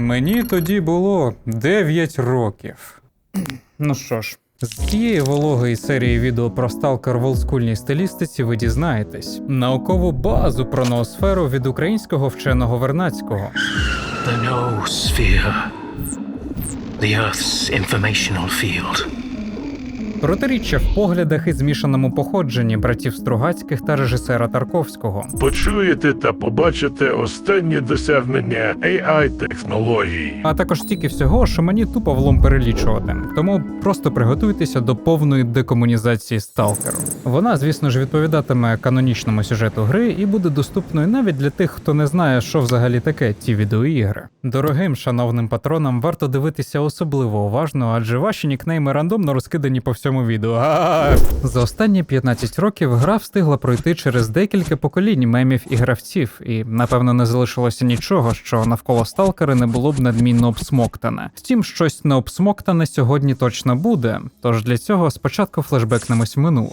Мені тоді було 9 років. Ну що ж, з цієї вологої серії відео про сталкер в олдскульній стилістиці ви дізнаєтесь наукову базу про ноосферу від українського вченого Вернадського. The noosphere. The Earth's informational field. Протиріччя в поглядах і змішаному походженні братів Стругацьких та режисера Тарковського. Почуєте та побачите останні досягнення AI-технологій. А також стільки всього, що мені тупо влом перелічувати. Тому просто приготуйтеся до повної декомунізації сталкеру. Вона, звісно ж, відповідатиме канонічному сюжету гри і буде доступною навіть для тих, хто не знає, що взагалі таке ті відеоігри. Дорогим шановним патронам варто дивитися особливо уважно, адже ваші нікнейми рандомно розкидані по всьому відео. За останні 15 років гра встигла пройти через декілька поколінь мемів і гравців, і, напевно, не залишилося нічого, що навколо сталкера не було б надмінно обсмоктане. Втім, щось не обсмоктане сьогодні точно буде, тож для цього спочатку флешбекнемось в минуле.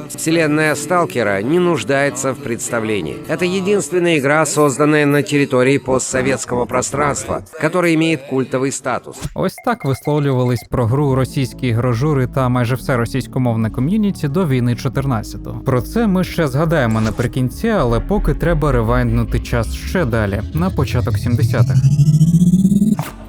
Вселенная Сталкера не нуждается в представлении. Это единственная игра, созданная на территории постсоветского пространства, которая имеет культовый статус. Ось так висловлювались про гру російські ігрожури та майже все російськомовне ком'юніті до війни 14-го. Про це ми ще згадаємо наприкінці, але поки треба ревайнднути час ще далі, на початок 70-х.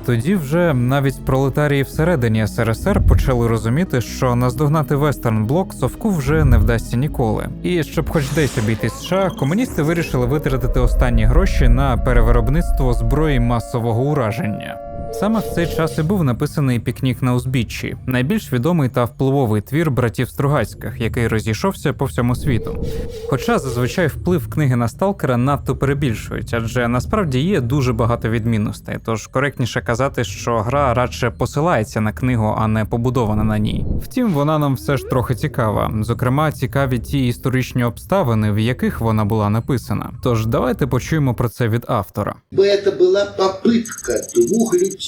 Тоді вже навіть пролетарії всередині СРСР почали розуміти, що наздогнати вестерн-блок совку вже не вдасться ніколи. І щоб хоч десь обійти США, комуністи вирішили витратити останні гроші на перевиробництво зброї масового ураження. Саме в цей час і був написаний «Пікнік на узбіччі», найбільш відомий та впливовий твір братів Стругацьких, який розійшовся по всьому світу. Хоча зазвичай вплив книги на сталкера надто перебільшують, адже насправді є дуже багато відмінностей, тож коректніше казати, що гра радше посилається на книгу, а не побудована на ній. Втім, вона нам все ж трохи цікава, зокрема цікаві ті історичні обставини, в яких вона була написана. Тож давайте почуємо про це від автора. Это была попытка двух людей,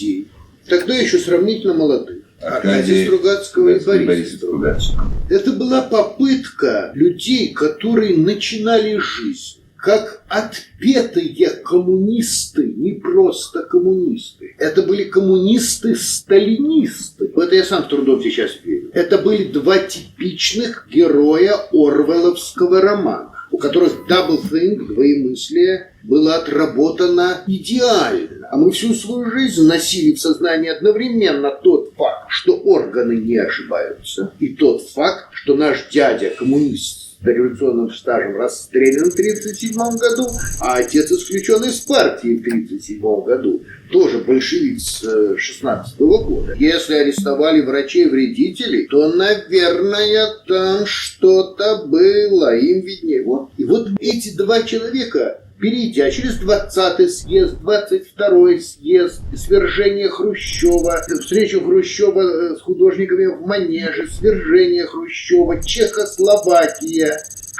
тогда еще сравнительно молодых, Аркадия Стругацкого и Бориса Стругацкого. Это была попытка людей, которые начинали жизнь как отпетые коммунисты, не просто коммунисты. Это были коммунисты-сталинисты. В это я сам с трудом сейчас верю. Это были два типичных героя орвелловского романа, у которых double-think, двоемыслие, было отработано идеально. А мы всю свою жизнь носили в сознании одновременно тот факт, что органы не ошибаются, и тот факт, что наш дядя, коммунист с революционным стажем, расстрелян в 1937 году, а отец исключен из партии в 1937 году, тоже большевик с 16 года. Если арестовали врачей-вредителей, то, наверное, там что-то было, им виднее. И вот эти два человека, перейдя через 20-й съезд, 22-й съезд, свержение Хрущева, встречу Хрущева с художниками в Манеже, свержение Хрущева, Чехословакия,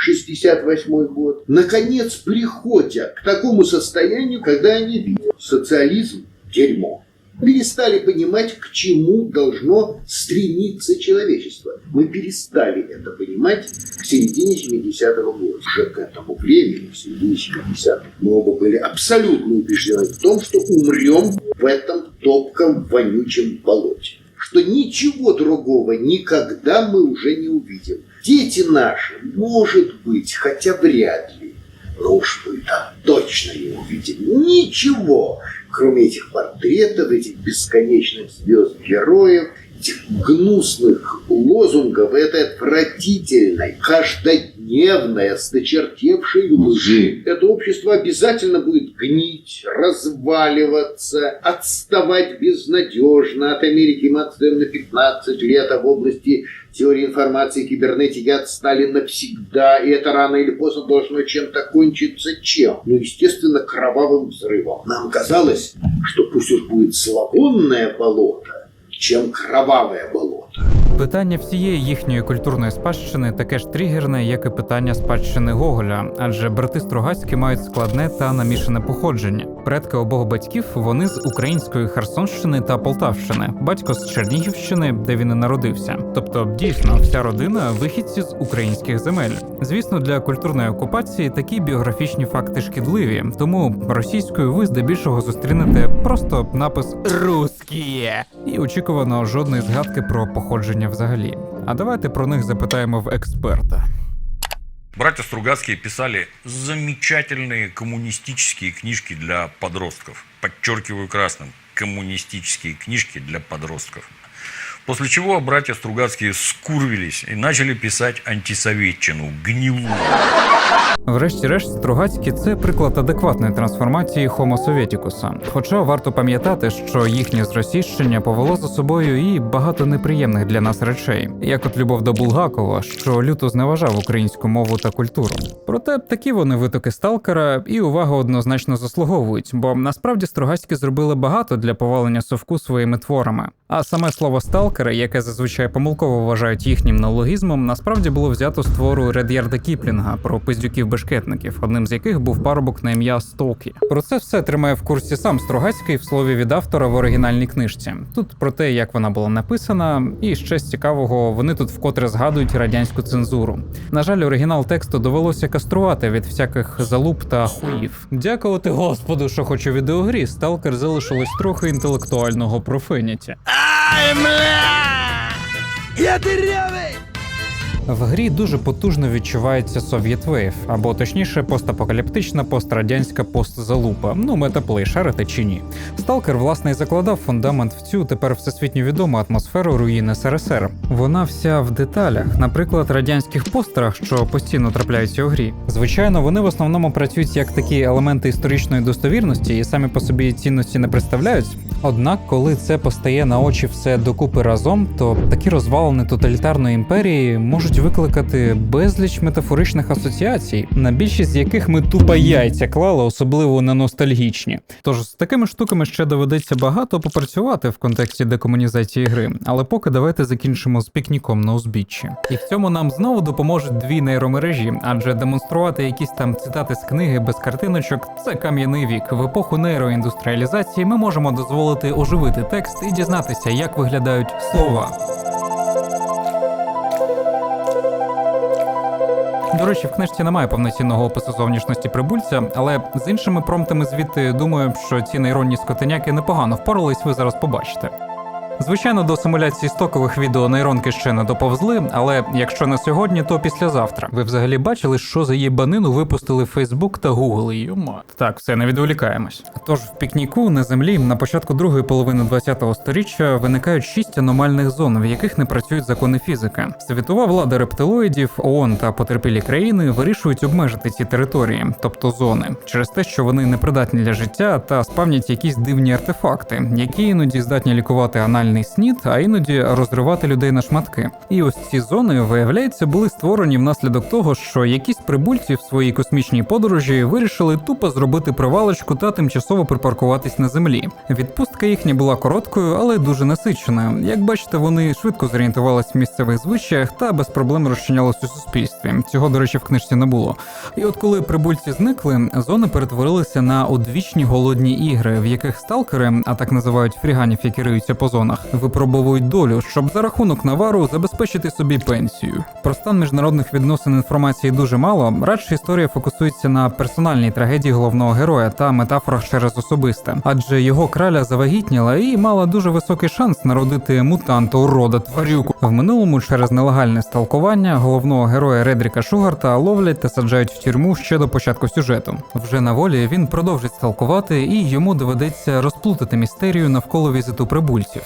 68-й год, наконец приходят к такому состоянию, когда они видят социализм – дерьмо. Перестали понимать, к чему должно стремиться человечество. Мы перестали это понимать к середине 70-го года. Уже к этому времени, в середине 70-х, мы оба были абсолютно убеждены в том, что умрем в этом топком, вонючем болоте. Что ничего другого никогда мы уже не увидим. Дети наши, может быть, хотя вряд ли, но уж мы там точно не увидим ничего, кроме этих портретов, этих бесконечных звезд героев, этих гнусных лозунгов, этой отвратительной, каждодневной, осточертевшей лжи. Это общество обязательно будет гнить, разваливаться, отставать безнадежно. От Америки мы отстаем на 15 лет, а в области теории информации и кибернетики отстали навсегда, и это рано или поздно должно чем-то кончиться. Чем? Ну, естественно, кровавым взрывом. Нам казалось, что пусть уж будет зловонное болото, чем кровавое болото. Питання всієї їхньої культурної спадщини таке ж тригерне, як і питання спадщини Гоголя, адже брати Стругацькі мають складне та намішане походження. Предки обох батьків вони з української Херсонщини та Полтавщини, батько з Чернігівщини, де він і народився. Тобто, дійсно, вся родина – вихідці з українських земель. Звісно, для культурної окупації такі біографічні факти шкідливі, тому російською ви здебільшого зустрінете просто напис «Русськіє» і очікувано жодної згадки про походження взагалі. А давайте про них запитаємо в експерта. Братья Стругацкие писали замечательные коммунистические книжки для подростков. Подчеркиваю красным. Коммунистические книжки для подростков. После чего братья Стругацкие скурвились и начали писать антисоветчину, гнилую. Врешті-решт, Стругацькі – це приклад адекватної трансформації Homo Sovieticus. Хоча варто пам'ятати, що їхнє зросійщення повело за собою і багато неприємних для нас речей, як от любов до Булгакова, що люто зневажав українську мову та культуру. Проте такі вони витоки сталкера і увагу однозначно заслуговують, бо насправді Стругацькі зробили багато для повалення совку своїми творами. А саме слово «сталкери», яке зазвичай помилково вважають їхнім неологізмом, насправді було взято з твору Ред'ярда Кіплінга про пиздюків-бешкетників, одним з яких був парубок на ім'я Столкі. Про це все тримає в курсі сам Стругацький в слові від автора в оригінальній книжці. Тут про те, як вона була написана, і ще з цікавого, вони тут вкотре згадують радянську цензуру. На жаль, оригінал тексту довелося каструвати від всяких залуп та хуїв. Дякувати Господу, що хоч у відеогрі сталкер залишилось трохи інтелектуального профеніті. В грі дуже потужно відчувається Soviet Wave, або точніше постапокаліптична пострадянська постзалупа, метаплей, шарите чи ні. Сталкер, власне, і закладав фундамент в цю тепер всесвітньо відому атмосферу руїн СРСР. Вона вся в деталях, наприклад, радянських постерах, що постійно трапляються у грі. Звичайно, вони в основному працюють як такі елементи історичної достовірності і самі по собі цінності не представляють. Однак, коли це постає на очі все докупи разом, то такі розвалини тоталітарної імперії можуть викликати безліч метафоричних асоціацій, на більшість з яких ми тупо яйця клали, особливо на ностальгічні. Тож з такими штуками ще доведеться багато попрацювати в контексті декомунізації гри, але поки давайте закінчимо з пікніком на узбіччі. І в цьому нам знову допоможуть дві нейромережі, адже демонструвати якісь там цитати з книги без картиночок – це кам'яний вік. В епоху нейроіндустріалізації ми можемо дозволити оживити текст і дізнатися, як виглядають слова. До речі, в книжці немає повноцінного опису зовнішності прибульця, але з іншими промптами звідти, думаю, що ці нейронні скотиняки непогано впорались, ви зараз побачите. Звичайно, до симуляції стокових відео нейронки ще не доповзли, але якщо не сьогодні, то післязавтра. Ви взагалі бачили, що за їбанину випустили Facebook та Google? Йома. Так, все, не відволікаємось. Тож в пікніку на Землі на початку другої половини 20-го сторіччя виникають 6 аномальних зон, в яких не працюють закони фізики. Світова влада рептилоїдів, ООН та потерпілі країни вирішують обмежити ці території, тобто зони, через те, що вони непридатні для життя та спавнять якісь дивні артефакти, які іноді здатні лікувати анальний снід, а іноді розривати людей на шматки. І ось ці зони, виявляється, були створені внаслідок того, що якісь прибульці в своїй космічній подорожі вирішили тупо зробити привалочку та тимчасово припаркуватись на Землі. Відпустка їхня була короткою, але дуже насиченою. Як бачите, вони швидко зорієнтувались в місцевих звичаях та без проблем розчинялись у суспільстві. Цього, до речі, в книжці не було. І от коли прибульці зникли, зони перетворилися на одвічні голодні ігри, в яких сталкери, а так називають фріганів, які риються по зонах, випробовують долю, щоб за рахунок навару забезпечити собі пенсію. Про стан міжнародних відносин інформації дуже мало, радше історія фокусується на персональній трагедії головного героя та метафорах через особисте. Адже його краля завагітніла і мала дуже високий шанс народити мутанта, урода, тварюку. В минулому через нелегальне сталкування головного героя Редріка Шугарта ловлять та саджають в тюрму ще до початку сюжету. Вже на волі він продовжить сталкувати і йому доведеться розплутати містерію навколо візиту прибульців.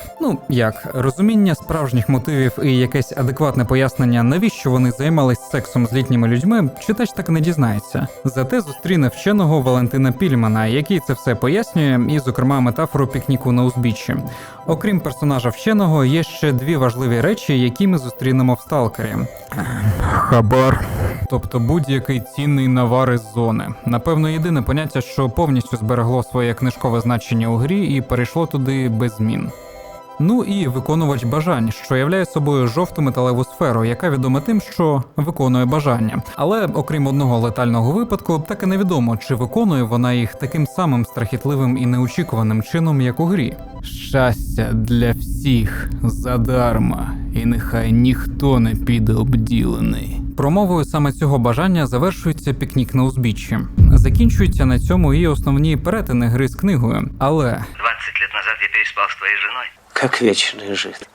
Розуміння справжніх мотивів і якесь адекватне пояснення, навіщо вони займались сексом з літніми людьми, читач так і не дізнається. Зате зустріне вченого Валентина Пільмана, який це все пояснює, і, зокрема, метафору пікніку на узбіччі. Окрім персонажа вченого, є ще дві важливі речі, які ми зустрінемо в сталкері. Хабар. Тобто будь-який цінний навар із зони. Напевно, єдине поняття, що повністю зберегло своє книжкове значення у грі і перейшло туди без змін. Ну і виконувач бажань, що являє собою жовту металеву сферу, яка відома тим, що виконує бажання. Але окрім одного летального випадку, так і невідомо, чи виконує вона їх таким самим страхітливим і неочікуваним чином, як у грі. Щастя для всіх задарма, і нехай ніхто не піде обділений. Промовою саме цього бажання завершується пікнік на узбіччі. Закінчуються на цьому і основні перетини гри з книгою. Але 20 лет назад я переспал с твоей женой. Как вечно лежит.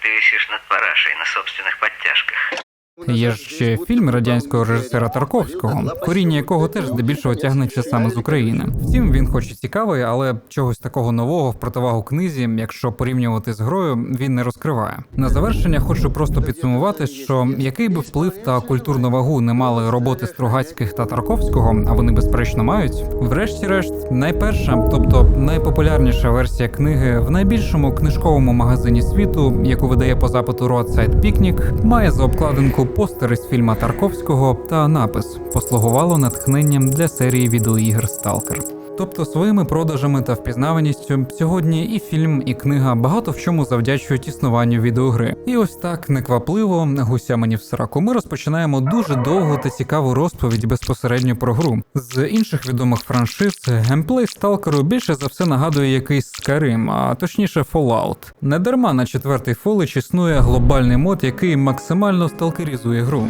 Ты висишь над парашей на собственных подтяжках. є ж ще фільм радянського режисера Тарковського, коріння якого теж здебільшого тягнеться саме з України. Втім, він хоч і цікавий, але чогось такого нового в противагу книзі, якщо порівнювати з грою, він не розкриває. На завершення хочу просто підсумувати, що який би вплив та культурну вагу не мали роботи Стругацьких та Тарковського, а вони безперечно мають, врешті-решт, найперша, тобто найпопулярніша версія книги в найбільшому книжковому магазині світу, яку видає по запиту Roadside Picnic, має за обкладинку постери з фільма Тарковського та напис «Послугувало натхненням для серії відеоігр Сталкер». Тобто своїми продажами та впізнаваністю сьогодні і фільм, і книга багато в чому завдячують існуванню відеогри. І ось так неквапливо, гуся мені в сраку, ми розпочинаємо дуже довгу та цікаву розповідь безпосередньо про гру. З інших відомих франшиз геймплей Сталкеру більше за все нагадує якийсь Skyrim, а точніше Fallout. Недарма на 4-й Fallout існує глобальний мод, який максимально сталкерізує гру.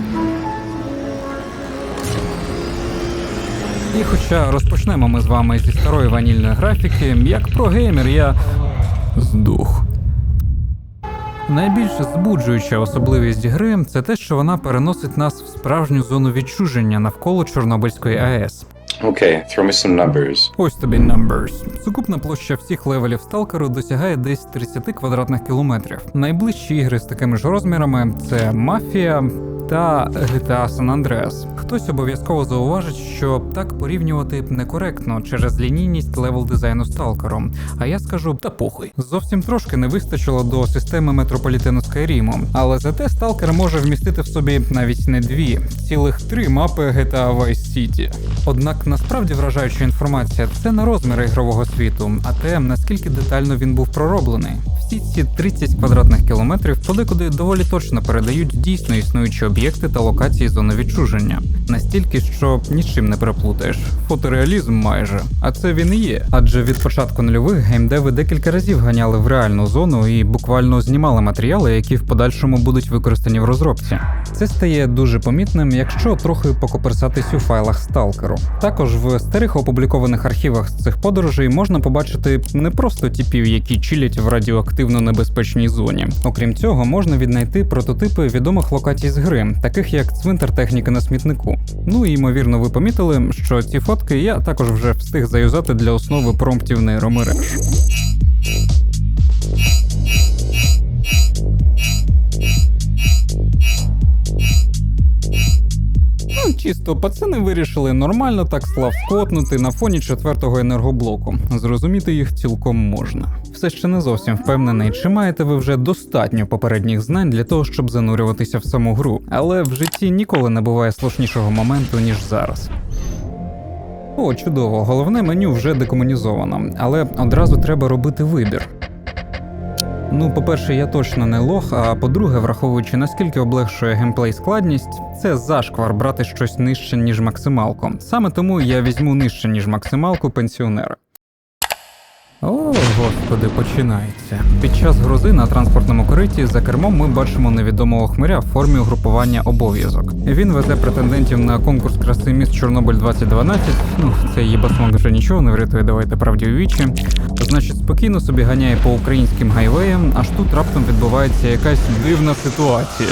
І хоча розпочнемо ми з вами зі старої ванільної графіки, як прогеймер я здух. Найбільш збуджуюча особливість гри – це те, що вона переносить нас в справжню зону відчуження навколо Чорнобильської АЕС. Okay, throw me some numbers. Ось тобі numbers. Сукупна площа всіх левелів Сталкеру досягає десь 30 квадратних кілометрів. Найближчі ігри з такими ж розмірами – це Мафія та GTA San Andreas. Хтось обов'язково зауважить, що так порівнювати некоректно через лінійність левел-дизайну Сталкером. А я скажу, та похуй. Зовсім трошки не вистачило до системи метрополітену Скайріму. Але зате Сталкер може вмістити в собі навіть не дві, цілих 3 мапи GTA Vice City. Однак насправді вражаюча інформація – це не розміри ігрового світу, а те, наскільки детально він був пророблений. Всі ці 30 квадратних кілометрів подекуди доволі точно передають дійсно існуючі об'єкти та локації зони відчуження. Настільки, що нічим не переплутаєш. Фотореалізм майже. А це він і є. Адже від початку нульових геймдеви декілька разів ганяли в реальну зону і буквально знімали матеріали, які в подальшому будуть використані в розробці. Це стає дуже помітним, якщо трохи покоперсатись у файлах Сталкеру. Також в старих опублікованих архівах з цих подорожей можна побачити не просто типів, які чилять в радіоактивно небезпечній зоні. Окрім цього, можна віднайти прототипи відомих локацій з гри, таких як цвинтар техніки на смітнику. Ну і, ймовірно, ви помітили, що ці фотки я також вже встиг заюзати для основи промптів нейромереж. Чисто пацани вирішили нормально так славскотнути на фоні 4-го енергоблоку. Зрозуміти їх цілком можна. Все ще не зовсім впевнений, чи маєте ви вже достатньо попередніх знань для того, щоб занурюватися в саму гру. Але в житті ніколи не буває слушнішого моменту, ніж зараз. О, чудово, головне меню вже декомунізовано, але одразу треба робити вибір. Ну, по-перше, я точно не лох, а по-друге, враховуючи наскільки облегшує геймплей складність, це зашквар брати щось нижче, ніж максималку. Саме тому я візьму нижче, ніж максималку пенсіонера. О, господи, починається. Під час грози на транспортному кориті за кермом ми бачимо невідомого хмиря в формі угрупування «Обов'язок». Він везе претендентів на конкурс краси міст Чорнобиль 2012. Ну, цей їбасмок вже нічого не врятує, давайте правді у вічі. Значить, спокійно собі ганяє по українським гайвеям, аж тут раптом відбувається якась дивна ситуація.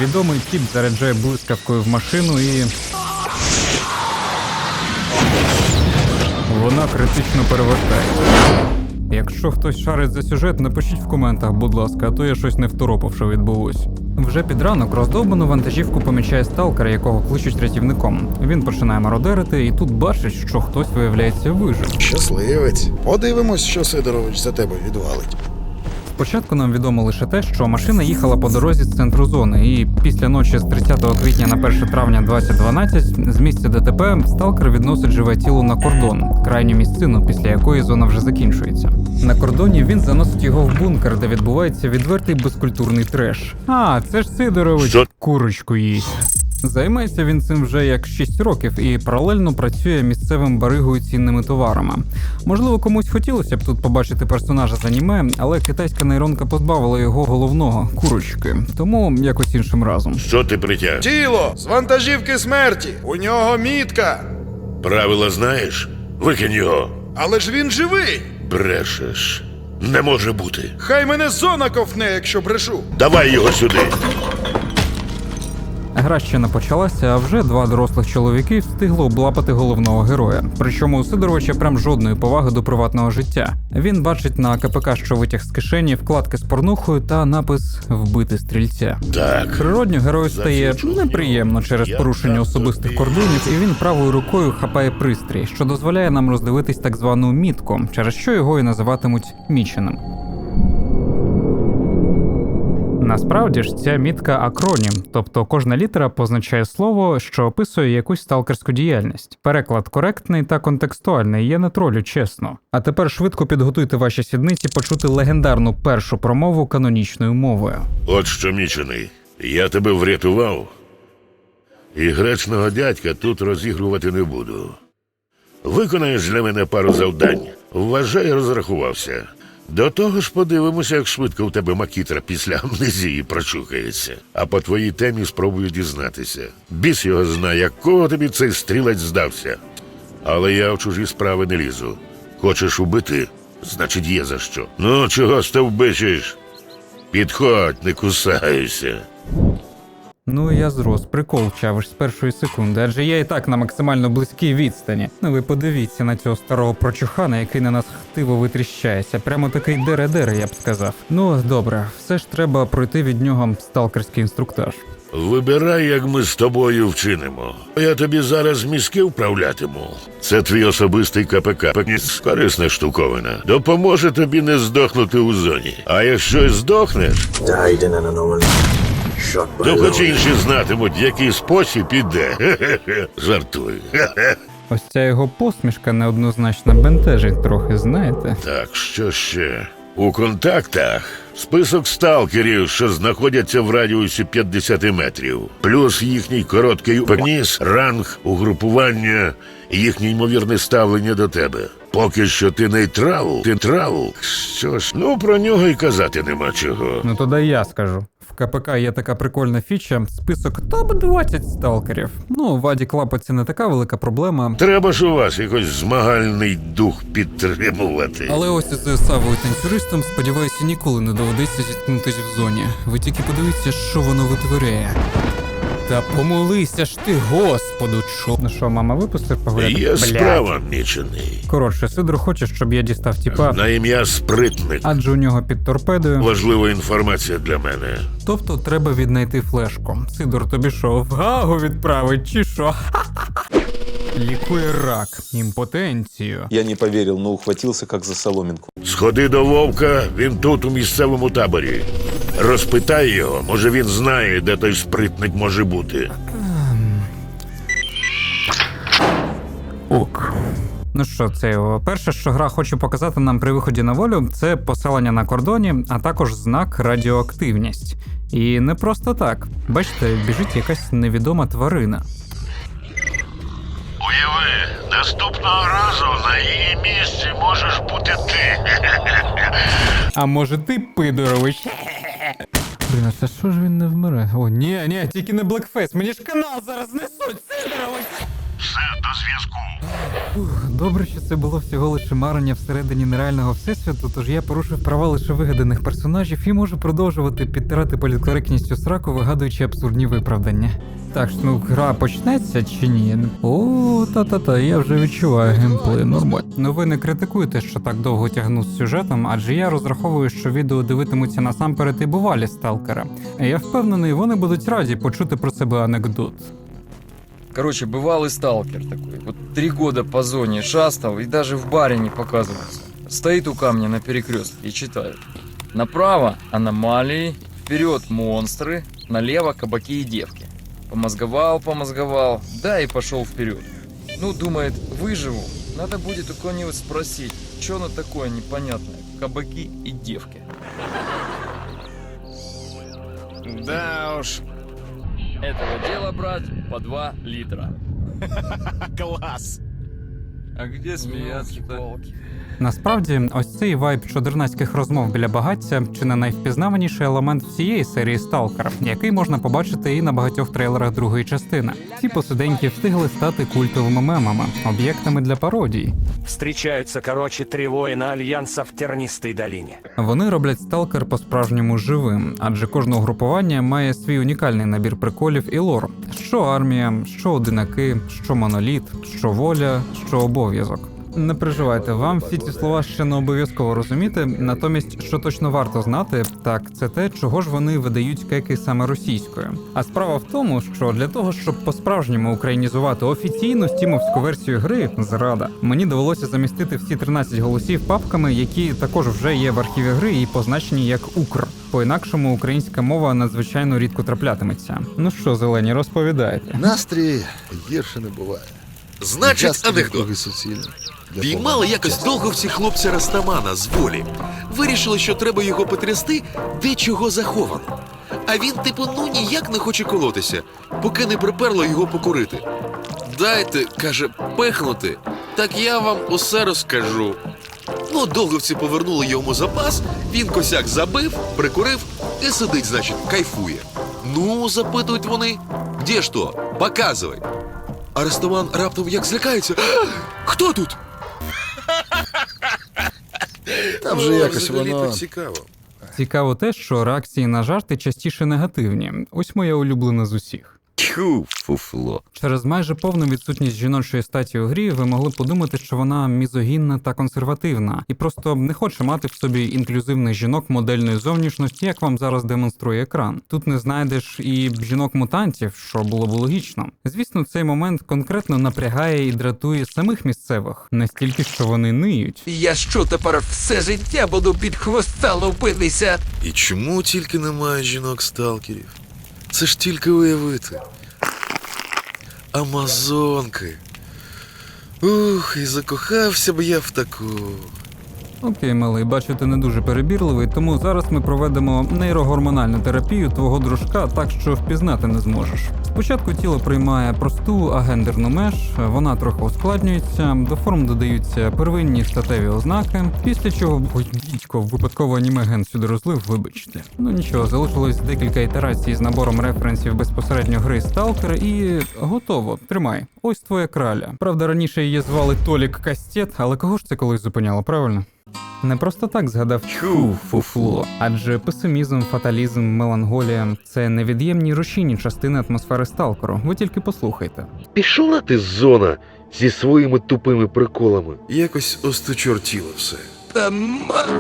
Відомий тіп заряджає блискавкою в машину і... вона критично перевертається. Якщо хтось шарить за сюжет, напишіть в коментах, будь ласка, а то я щось не второпав, що відбулось. Вже під ранок роздовбану вантажівку помічає сталкера, якого кличуть рятівником. Він починає мародерити і тут бачить, що хтось, виявляється, вижив. Щасливець. Подивимось, що Сидорович за тебе відвалить. Спочатку нам відомо лише те, що машина їхала по дорозі з центру зони, і після ночі з 30 квітня на 1 травня 2012 з місця ДТП сталкер відносить живе тіло на кордон, крайню місцину, після якої зона вже закінчується. На кордоні він заносить його в бункер, де відбувається відвертий безкультурний треш. А, це ж Сидорович курочку їсть. Займається він цим вже як 6 років і паралельно працює місцевим баригою цінними товарами. Можливо, комусь хотілося б тут побачити персонажа з аніме, але китайська нейронка позбавила його головного – курочки. Тому якось іншим разом. Що ти притяг? Тіло з вантажівки смерті. У нього мітка. Правила знаєш? Викинь його. Але ж він живий. Брешеш. Не може бути. Хай мене зона ковтне, якщо брешу. Давай його сюди. Гра ще не почалася, а вже 2 дорослих чоловіки встигли облапати головного героя. Причому у Сидоровича прям жодної поваги до приватного життя. Він бачить на КПК, що витяг з кишені, вкладки з порнухою та напис «Вбити стрільця». Так. Природньо герою стає неприємно через порушення особистих кордонів, і він правою рукою хапає пристрій, що дозволяє нам роздивитись так звану мітку, через що його і називатимуть Міченим. Насправді ж ця мітка акронім, тобто кожна літера позначає слово, що описує якусь сталкерську діяльність. Переклад коректний та контекстуальний, я не тролю, чесно. А тепер швидко підготуйте ваші сідниці почути легендарну першу промову канонічною мовою. От що, Мічений, я тебе врятував, і гречного дядька тут розігрувати не буду. Виконаєш для мене пару завдань. Вважай, розрахувався. До того ж подивимося, як швидко у тебе макітра після амнезії прочухається. А по твоїй темі спробую дізнатися. Біс його знає, якого тобі цей стрілець здався. Але я в чужі справи не лізу. Хочеш убити? Значить, є за що. Ну, чого стовбичиш? Підходь, не кусайся. Ну я зрос, прикол чавиш з першої секунди, адже я і так на максимально близькій відстані. Ну ви подивіться на цього старого прочухана, який на нас хтиво витріщається. Прямо такий дере-дере, я б сказав. Ну, добре, все ж треба пройти від нього сталкерський інструктаж. Вибирай, як ми з тобою вчинимо. Я тобі зараз мізки вправлятиму. Це твій особистий КПК. Корисна штуковина. Допоможе тобі не здохнути у зоні. А якщо й здохнеш, то хоч інші знатимуть, який спосіб іде. Жартую. Ось ця його посмішка неоднозначно бентежить трохи, знаєте? Так, що ще? У контактах список сталкерів, що знаходяться в радіусі 50 метрів, плюс їхній короткий ніс, ранг, угрупування, їхнє ймовірне ставлення до тебе. Поки що ти нейтрал. Що ж, ну про нього й казати нема чого. Ну то дай я скажу. В КПК є така прикольна фіча – список топ-20 сталкерів. Ну, в Аді Клапа це не така велика проблема. Треба ж у вас якось змагальний дух підтримувати. Але ось із Савою танцюристом, сподіваюся, ніколи не доведеться зіткнутися в зоні. Ви тільки подивіться, що воно витворяє. Та помолися ж ти, Господу, чо. Ну що, мама випустив погуляти? Є справа, Мічений. Коротше, Сидор хоче, щоб я дістав тіпа. На ім'я Спритник. Адже у нього під торпедою. Важлива інформація для мене. Тобто треба віднайти флешку. Сидор тобі що, в Гагу відправить чи що? Лікує рак, імпотенцію. Я не поверил, но ухватился как за соломинку. Сходи до Вовка, він тут у місцевому таборі. Розпитай його, може він знає, де той Спритник може бути. Ок. Ну що, це його. Перше, що гра хоче показати нам при виході на волю, це поселення на кордоні, а також знак радіоактивність. І не просто так. Бачите, біжить якась невідома тварина. Уяви, наступного разу на її місці можеш бути ти. А може ти, Пидорович? Блін, а це що ж він не вмре? О, ні, тільки не блекфейс, мені ж канал зараз знесуть, Сидорович! Все, до зв'язку. Добре, що це було всього лише марення всередині нереального всесвіту, тож я порушив права лише вигаданих персонажів і можу продовжувати підтирати політкоректністю сраку, вигадуючи абсурдні виправдання. Так, ну гра почнеться чи ні? О, та-та-та, я вже відчуваю геймплей, нормально. Ну ви не критикуєте, що так довго тягну з сюжетом, адже я розраховую, що відео дивитимуться насамперед і бувалі сталкера. Я впевнений, вони будуть раді почути про себе анекдот. Короче, бывалый сталкер такой. Вот 3 года по зоне шастал и даже в баре не показывался. Стоит у камня на перекрестке и читает. Направо аномалии, вперед монстры, налево кабаки и девки. Помозговал, да и пошел вперед. Ну, думает, выживу. Надо будет у кого-нибудь спросить, что оно такое непонятное, кабаки и девки. Да уж. Этого дела, брат, по 2 литра. Клас. А где смеяться-то? Насправді, ось цей вайб чудернацьких розмов біля багаття чи не найвпізнаваніший елемент всієї серії «Сталкер», який можна побачити і на багатьох трейлерах другої частини. Ці посиденьки встигли стати культовими мемами, об'єктами для пародій. Встречаются, короче, 3 воина Альянса в тернистій долині. Вони роблять «Сталкер» по-справжньому живим, адже кожне угрупування має свій унікальний набір приколів і лор. Що армія, що одинаки, що моноліт, що воля, що обов'язок. Не переживайте, вам всі ці слова ще не обов'язково розуміти, натомість, що точно варто знати, так це те, чого ж вони видають кеки саме російською. А справа в тому, що для того, щоб по-справжньому українізувати офіційну стімовську версію гри «Зрада», мені довелося замістити всі 13 голосів папками, які також вже є в архіві гри і позначені як «Укр». По-інакшому українська мова надзвичайно рідко траплятиметься. Ну що, зелені, розповідайте. Настрій гірше не буває. Значить, анекдот. Піймали якось довговці хлопця Растамана з волі. Вирішили, що треба його потрясти, де чого заховано. А він, типу, ну ніяк не хоче колотися, поки не приперло його покурити. Дайте, каже, пехнути, так я вам усе розкажу. Ну, довговці повернули йому запас, він косяк забив, прикурив і сидить, значить, кайфує. Ну, запитують вони, де ж то? Показуй. А Растаман раптом як злякається. Хто тут? Там же якось воно... цікаво. Цікаво те, що реакції на жарти частіше негативні. Ось моя улюблена з усіх. Тьху, фуфло. Через майже повну відсутність жіночої статі у грі ви могли подумати, що вона мізогінна та консервативна, і просто не хоче мати в собі інклюзивних жінок модельної зовнішності, як вам зараз демонструє екран. Тут не знайдеш і жінок-мутантів, що було б логічно. Звісно, цей момент конкретно напрягає і дратує самих місцевих, настільки, що вони ниють. Я що, тепер все життя буду під хвоста лупитися? І чому тільки немає жінок-сталкерів? Це ж тільки уявити. Амазонки. Ух, і закохався б я в таку. Окей, малий, бачу, ти не дуже перебірливий, тому зараз ми проведемо нейрогормональну терапію твого дружка так, що впізнати не зможеш. Спочатку тіло приймає просту агендерну меж, вона трохи ускладнюється, до форм додаються первинні статеві ознаки, після чого... Ой, дідько, випадково аніме-ген сюди розлив, вибачте. Ну нічого, залишилось декілька ітерацій з набором референсів безпосередньо гри Сталкер і... готово, тримай. Ось твоя краля. Правда, раніше її звали Толік Кастет, але кого ж це колись зупиняло, правильно? Не просто так згадав «тьху, фуфло», адже песимізм, фаталізм, меланхолія – це невід'ємні рушійні частини атмосфери Сталкеру. Ви тільки послухайте. Пішла ти, зона, зі своїми тупими приколами. Якось осточортіло все. Та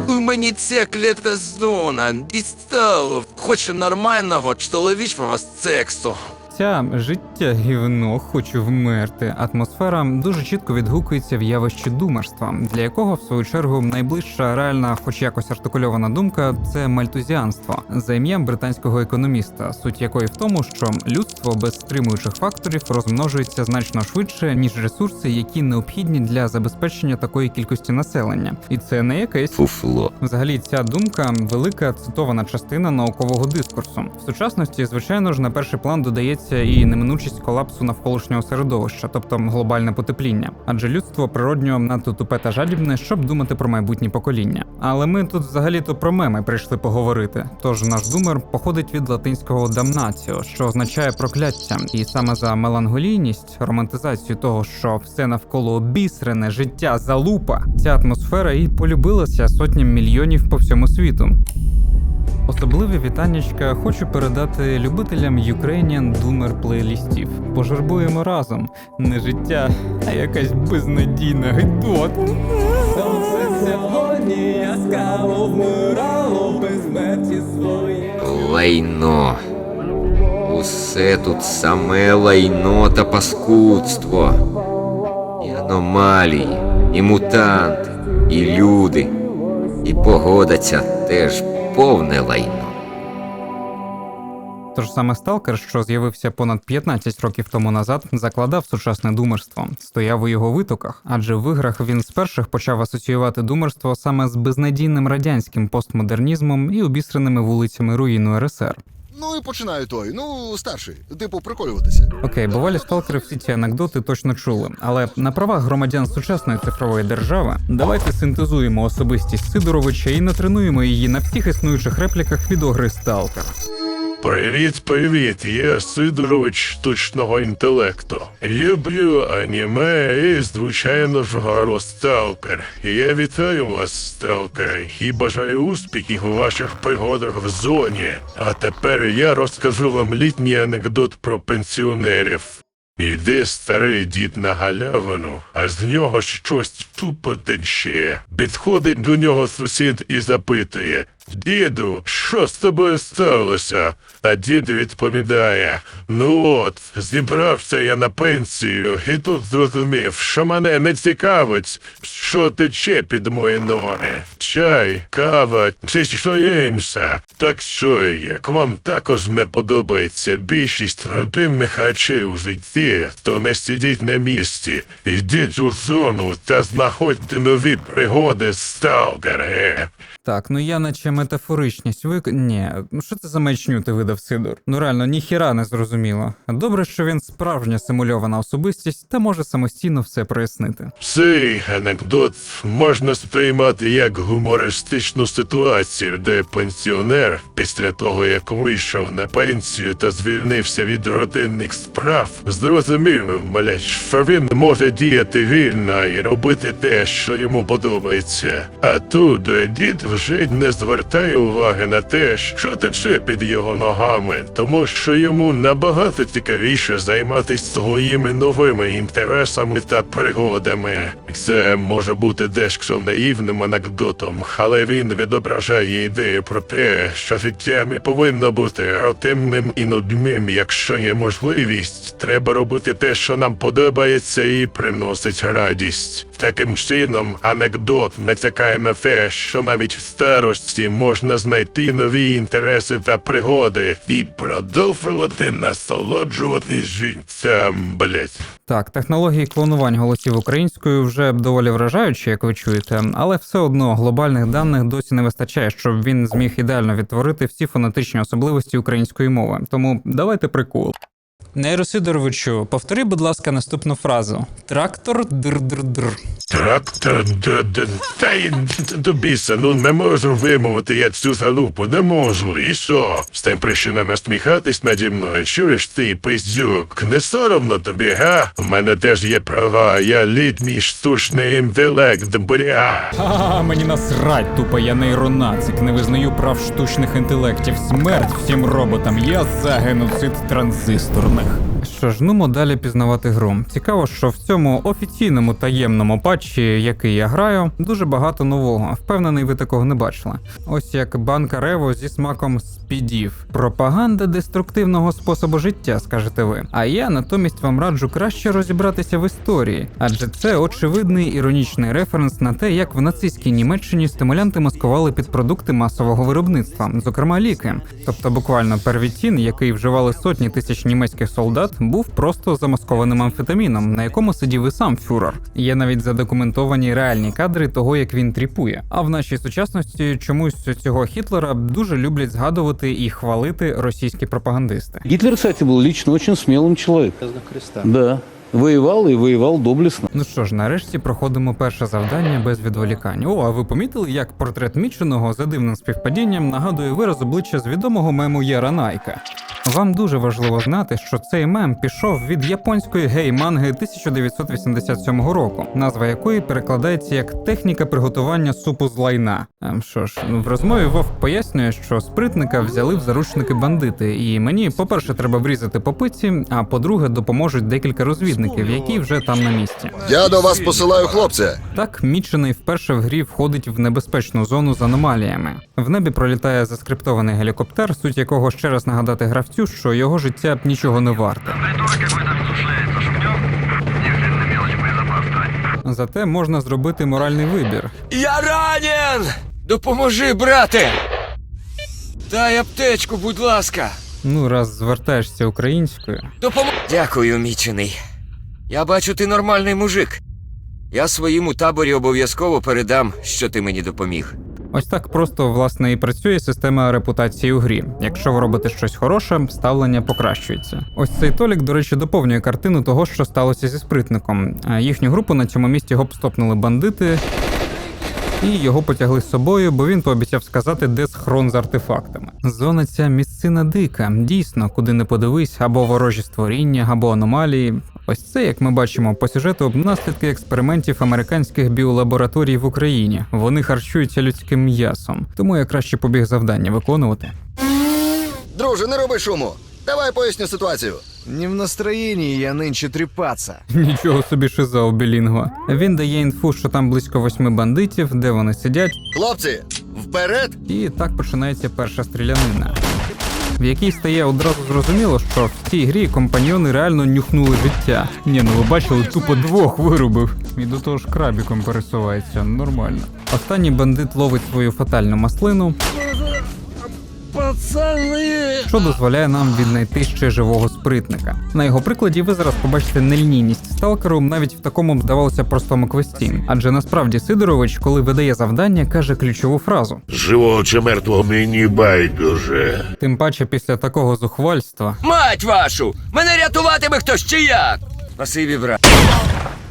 мені ця клята зона дістала. Хочу нормального чоловічого сексу. Ця життя гівно, хочу вмерти. Атмосфера дуже чітко відгукується в явищі думерства, для якого, в свою чергу, найближча реальна, хоч якось артикульована думка – це мальтузіанство, за ім'ям британського економіста, суть якої в тому, що людство без стримуючих факторів розмножується значно швидше, ніж ресурси, які необхідні для забезпечення такої кількості населення. І це не якесь фуфло. Взагалі, ця думка – велика цитована частина наукового дискурсу. В сучасності, звичайно ж, на перший план додається і неминучість колапсу навколишнього середовища, тобто глобальне потепління. Адже людство природньо надто тупе та жадібне, щоб думати про майбутні покоління. Але ми тут взагалі-то про меми прийшли поговорити. Тож наш думер походить від латинського «damnatio», що означає прокляття. І саме за меланхолійність, романтизацію того, що все навколо обісрене, життя залупа, ця атмосфера і полюбилася сотням мільйонів по всьому світу. Особливе вітаннячка хочу передати любителям Ukrainian Doomer плейлістів. Пожурбуємо разом. Не життя, а якась безнадійна гидота. Сонце сьогодні яскраво вмирало безсмерті своє. Лайно. Усе тут саме лайно та паскудство. І аномалії, і мутанти, і люди, і погода ця теж повне лайно. Тож саме сталкер, що з'явився понад 15 років тому назад, закладав сучасне думерство, стояв у його витоках, адже в іграх він з перших почав асоціювати думерство саме з безнадійним радянським постмодернізмом і обістреними вулицями руїну РСР. Ну і починаю старший, типу приколюватися. Окей, бувалі сталкери всі ці анекдоти точно чули, але на правах громадян сучасної цифрової держави давайте синтезуємо особистість Сидоровича і натренуємо її на всіх існуючих репліках від огри Сталкер. Привіт, я Сидорович штучного інтелекту. Люблю аніме і, звичайно ж, гору Сталкер. Я вітаю вас, сталкери, і бажаю успіхів у ваших пригодах в зоні. А тепер я розкажу вам літній анекдот про пенсіонерів. Іде старий дід на галявину, а з нього щось тупо тече. Підходить до нього сусід і запитує: «Діду, що з тобою сталося?» А дід відповідає: «Ну от, зібрався я на пенсію і тут зрозумів, що мене не цікавить, що тече під мої ноги. Чай, кава чи що інше. Так що, як вам також не подобається більшість родинних речей у житті, то не сидіть на місці, йдіть у зону та знаходьте нові пригоди, сталкери». Так, я наче метафоричність Ні, що це за маячню ти видав, Сидор? Реально, ніхіра не зрозуміло. Добре, що він справжня симульована особистість та може самостійно все прояснити. Цей анекдот можна сприймати як гумористичну ситуацію, де пенсіонер, після того як вийшов на пенсію та звільнився від родинних справ, зрозумів, що він може діяти вільно і робити те, що йому подобається. А тут дід вже не звертає уваги на те, що тече під його ногами, тому що йому набагато цікавіше займатися своїми новими інтересами та пригодами. Це може бути дещо наївним анекдотом, але він відображає ідею про те, що життя не повинно бути рутинним і нудним. Якщо є можливість, треба робити те, що нам подобається і приносить радість. Таким чином, анекдот натякає на те, що навіть в старості можна знайти нові інтереси та пригоди і продовжувати насолоджуватись життям, Так, технології клонувань голосів українською вже доволі вражаючі, як ви чуєте, але все одно глобальних даних досі не вистачає, щоб він зміг ідеально відтворити всі фонетичні особливості української мови. Тому давайте прикол. Нейросидоровичу, повтори, будь ласка, наступну фразу. Трактор др-др-др. Трактор др-др-др. Та й до біса, не можу вимовити я цю залупу, не можу. І що? З тим причина насміхатись наді мною, чуєш ти, пиздюк? Не соромно тобі, га? У мене теж є права, я літній штучний інтелект, бля. Ха-ха, мені насрать, тупо я нейронацик, не визнаю прав штучних інтелектів. Смерть всім роботам, я за геноцид транзисторних. Що ж, далі пізнавати гру. Цікаво, що в цьому офіційному таємному патчі, який я граю, дуже багато нового. Впевнений, ви такого не бачили. Ось як банка Рево зі смаком спідів. Пропаганда деструктивного способу життя, скажете ви. А я натомість вам раджу краще розібратися в історії, адже це очевидний іронічний референс на те, як в нацистській Німеччині стимулянти маскували під продукти масового виробництва, зокрема ліки. Тобто буквально первітін, який вживали сотні тисяч німецьких солдат, був просто замаскованим амфетаміном, на якому сидів і сам фюрер. Є навіть задокументовані реальні кадри того, як він тріпує. А в нашій сучасності чомусь цього Гітлера дуже люблять згадувати і хвалити російські пропагандисти. Гитлер, кстати, был лично очень смелым человеком. Да. Воював і воював доблесно. Ну що ж, нарешті проходимо перше завдання без відволікань. А ви помітили, як портрет Міченого за дивним співпадінням нагадує вираз обличчя з відомого мему Яра Найка? Вам дуже важливо знати, що цей мем пішов від японської гей-манги 1987 року, назва якої перекладається як «техніка приготування супу з лайна». Що ж, в розмові Вовк пояснює, що спритника взяли в заручники бандити, і мені, по-перше, треба врізати по пиці, а по-друге, допоможуть декілька розвідників, які вже там на місці. Я до вас посилаю хлопця. Так, Мічений вперше в грі входить в небезпечну зону з аномаліями. В небі пролітає заскриптований гелікоптер, суть якого, ще раз нагадати гравцю, що його життя нічого не варте. Зате можна зробити моральний вибір. Я ранен! Допоможи, брате! Дай аптечку, будь ласка. Ну, раз звертаєшся українською. Дякую, мічений. Я бачу, ти нормальний мужик. Я своїм у таборі обов'язково передам, що ти мені допоміг. Ось так просто, власне, і працює система репутації у грі. Якщо ви робите щось хороше, ставлення покращується. Ось цей Толік, до речі, доповнює картину того, що сталося зі спритником. Їхню групу на цьому місці гоп-стопнули бандити, і його потягли з собою, бо він пообіцяв сказати, де схрон з артефактами. Зона ця місцина дика. Дійсно, куди не подивись, або ворожі створіння, або аномалії. Ось це, як ми бачимо по сюжету, наслідки експериментів американських біолабораторій в Україні. Вони харчуються людським м'ясом. Тому я краще побіг завдання виконувати. Друже, не роби шуму. Давай поясню ситуацію. Не в настроєнні я нинче тріпатися. Нічого собі шиза у Білінго. Він дає інфу, що там близько 8 бандитів, де вони сидять. Хлопці, вперед! І так починається перша стрілянина, в якій стає одразу зрозуміло, що в цій грі компаньйони реально нюхнули життя. Ні, ну ви бачили, тупо 2 вирубив. І до того ж крабіком пересувається, нормально. Останній бандит ловить свою фатальну маслину, Пацани! що дозволяє нам віднайти ще живого спритника. На його прикладі ви зараз побачите нелінійність сталкеру навіть в такому, здавалося, простому квесті. Адже насправді Сидорович, коли видає завдання, каже ключову фразу: Живого чи мертвого мені байдуже. Тим паче після такого зухвальства. Мать вашу! Мене рятуватиме хтось чи як? Спасибі, брат.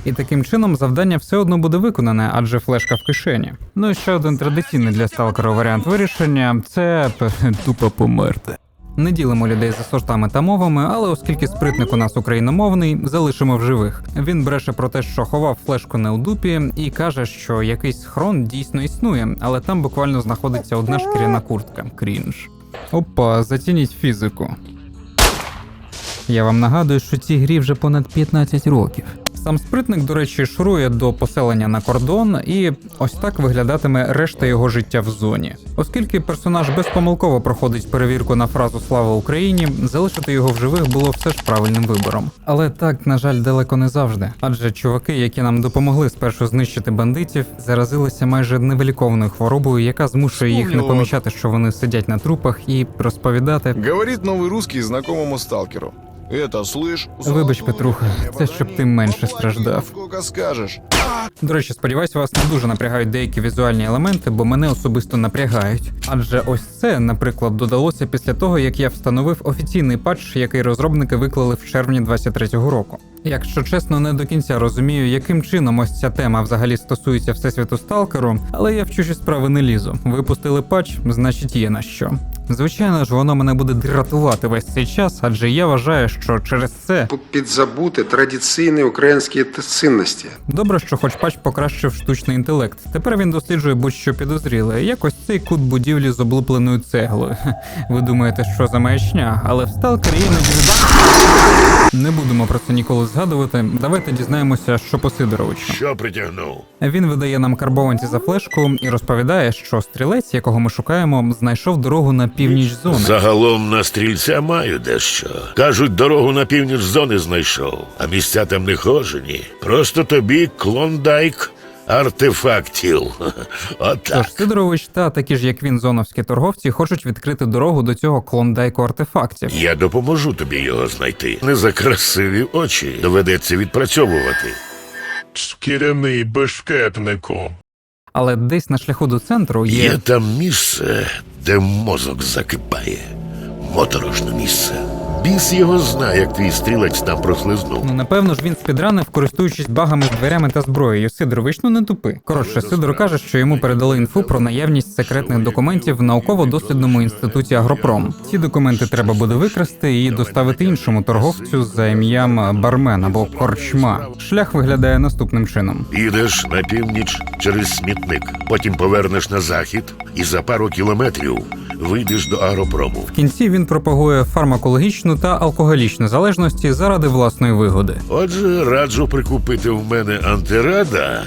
І таким чином завдання все одно буде виконане, адже флешка в кишені. Ну і ще один традиційний для сталкера варіант вирішення – це тупо померти. Не ділимо людей за сортами та мовами, але оскільки спритник у нас україномовний, залишимо в живих. Він бреше про те, що ховав флешку не у дупі, і каже, що якийсь схрон дійсно існує, але там буквально знаходиться одна шкіряна куртка. Крінж. Опа, зацініть фізику. Я вам нагадую, що цій грі вже понад 15 років. Сам спритник, до речі, шурує до поселення на кордон, і ось так виглядатиме решта його життя в зоні. Оскільки персонаж безпомилково проходить перевірку на фразу «Слава Україні», залишити його в живих було все ж правильним вибором. Але так, на жаль, далеко не завжди. Адже чуваки, які нам допомогли спершу знищити бандитів, заразилися майже невиліковною хворобою, яка змушує їх не помічати, що вони сидять на трупах, і розповідати. Говорить новий русский знакомому сталкеру. Это, слышь? Вибач, Петруха, це щоб ти менше страждав. Сколько скажеш? До речі, сподіваюся, вас не дуже напрягають деякі візуальні елементи, бо мене особисто напрягають. Адже ось це, наприклад, додалося після того, як я встановив офіційний патч, який розробники виклали в червні 23-го року. Якщо чесно, не до кінця розумію, яким чином ось ця тема взагалі стосується Всесвіту Сталкеру, але я в чужі справи не лізу. Випустили патч, значить є на що. Звичайно ж, воно мене буде дратувати весь цей час, адже я вважаю, що через це підзабути традиційні українські цінності. Добре, що хоч патч покращив штучний інтелект. Тепер він досліджує будь-що підозріле, як ось цей кут будівлі з облупленою цеглою. Ви думаєте, що за маячня, але в сталкері іноді... Не будемо про це ніколи згадувати, давайте дізнаємося, що по Сидоровичу. Що притягнув? Він видає нам карбованці за флешку і розповідає, що стрілець, якого ми шукаємо, знайшов дорогу на північ зони. Загалом на стрільця маю дещо. Кажуть, дорогу на північ зони знайшов, а місця там не хожені. Просто тобі клондайк артефактів. Отак. Тож Сидорович та такі ж, як він, зоновські торговці, хочуть відкрити дорогу до цього клондайку артефактів. Я допоможу тобі його знайти. Не за красиві очі доведеться відпрацьовувати. Шкіряний бешкетнику. Але десь на шляху до центру Є там місце, де мозок закипає. Моторошне місце. Біс його знає, як твій стрілець там прослизнув. Ну, напевно ж, він спідранив, користуючись багами з дверями та зброєю. Сидорович, ну не тупи. Коротше, Сидор каже, що йому передали інфу про наявність секретних документів в науково-дослідному інституті Агропром. Ці документи треба буде викрасти і доставити іншому торговцю за ім'ям Бармен або Корчма. Шлях виглядає наступним чином. Їдеш на північ через смітник, потім повернеш на захід і за пару кілометрів вийдеш до Агропрому. В кінці він пропагує фармакологічну та алкоголічну залежності заради власної вигоди. Отже, раджу прикупити в мене антирада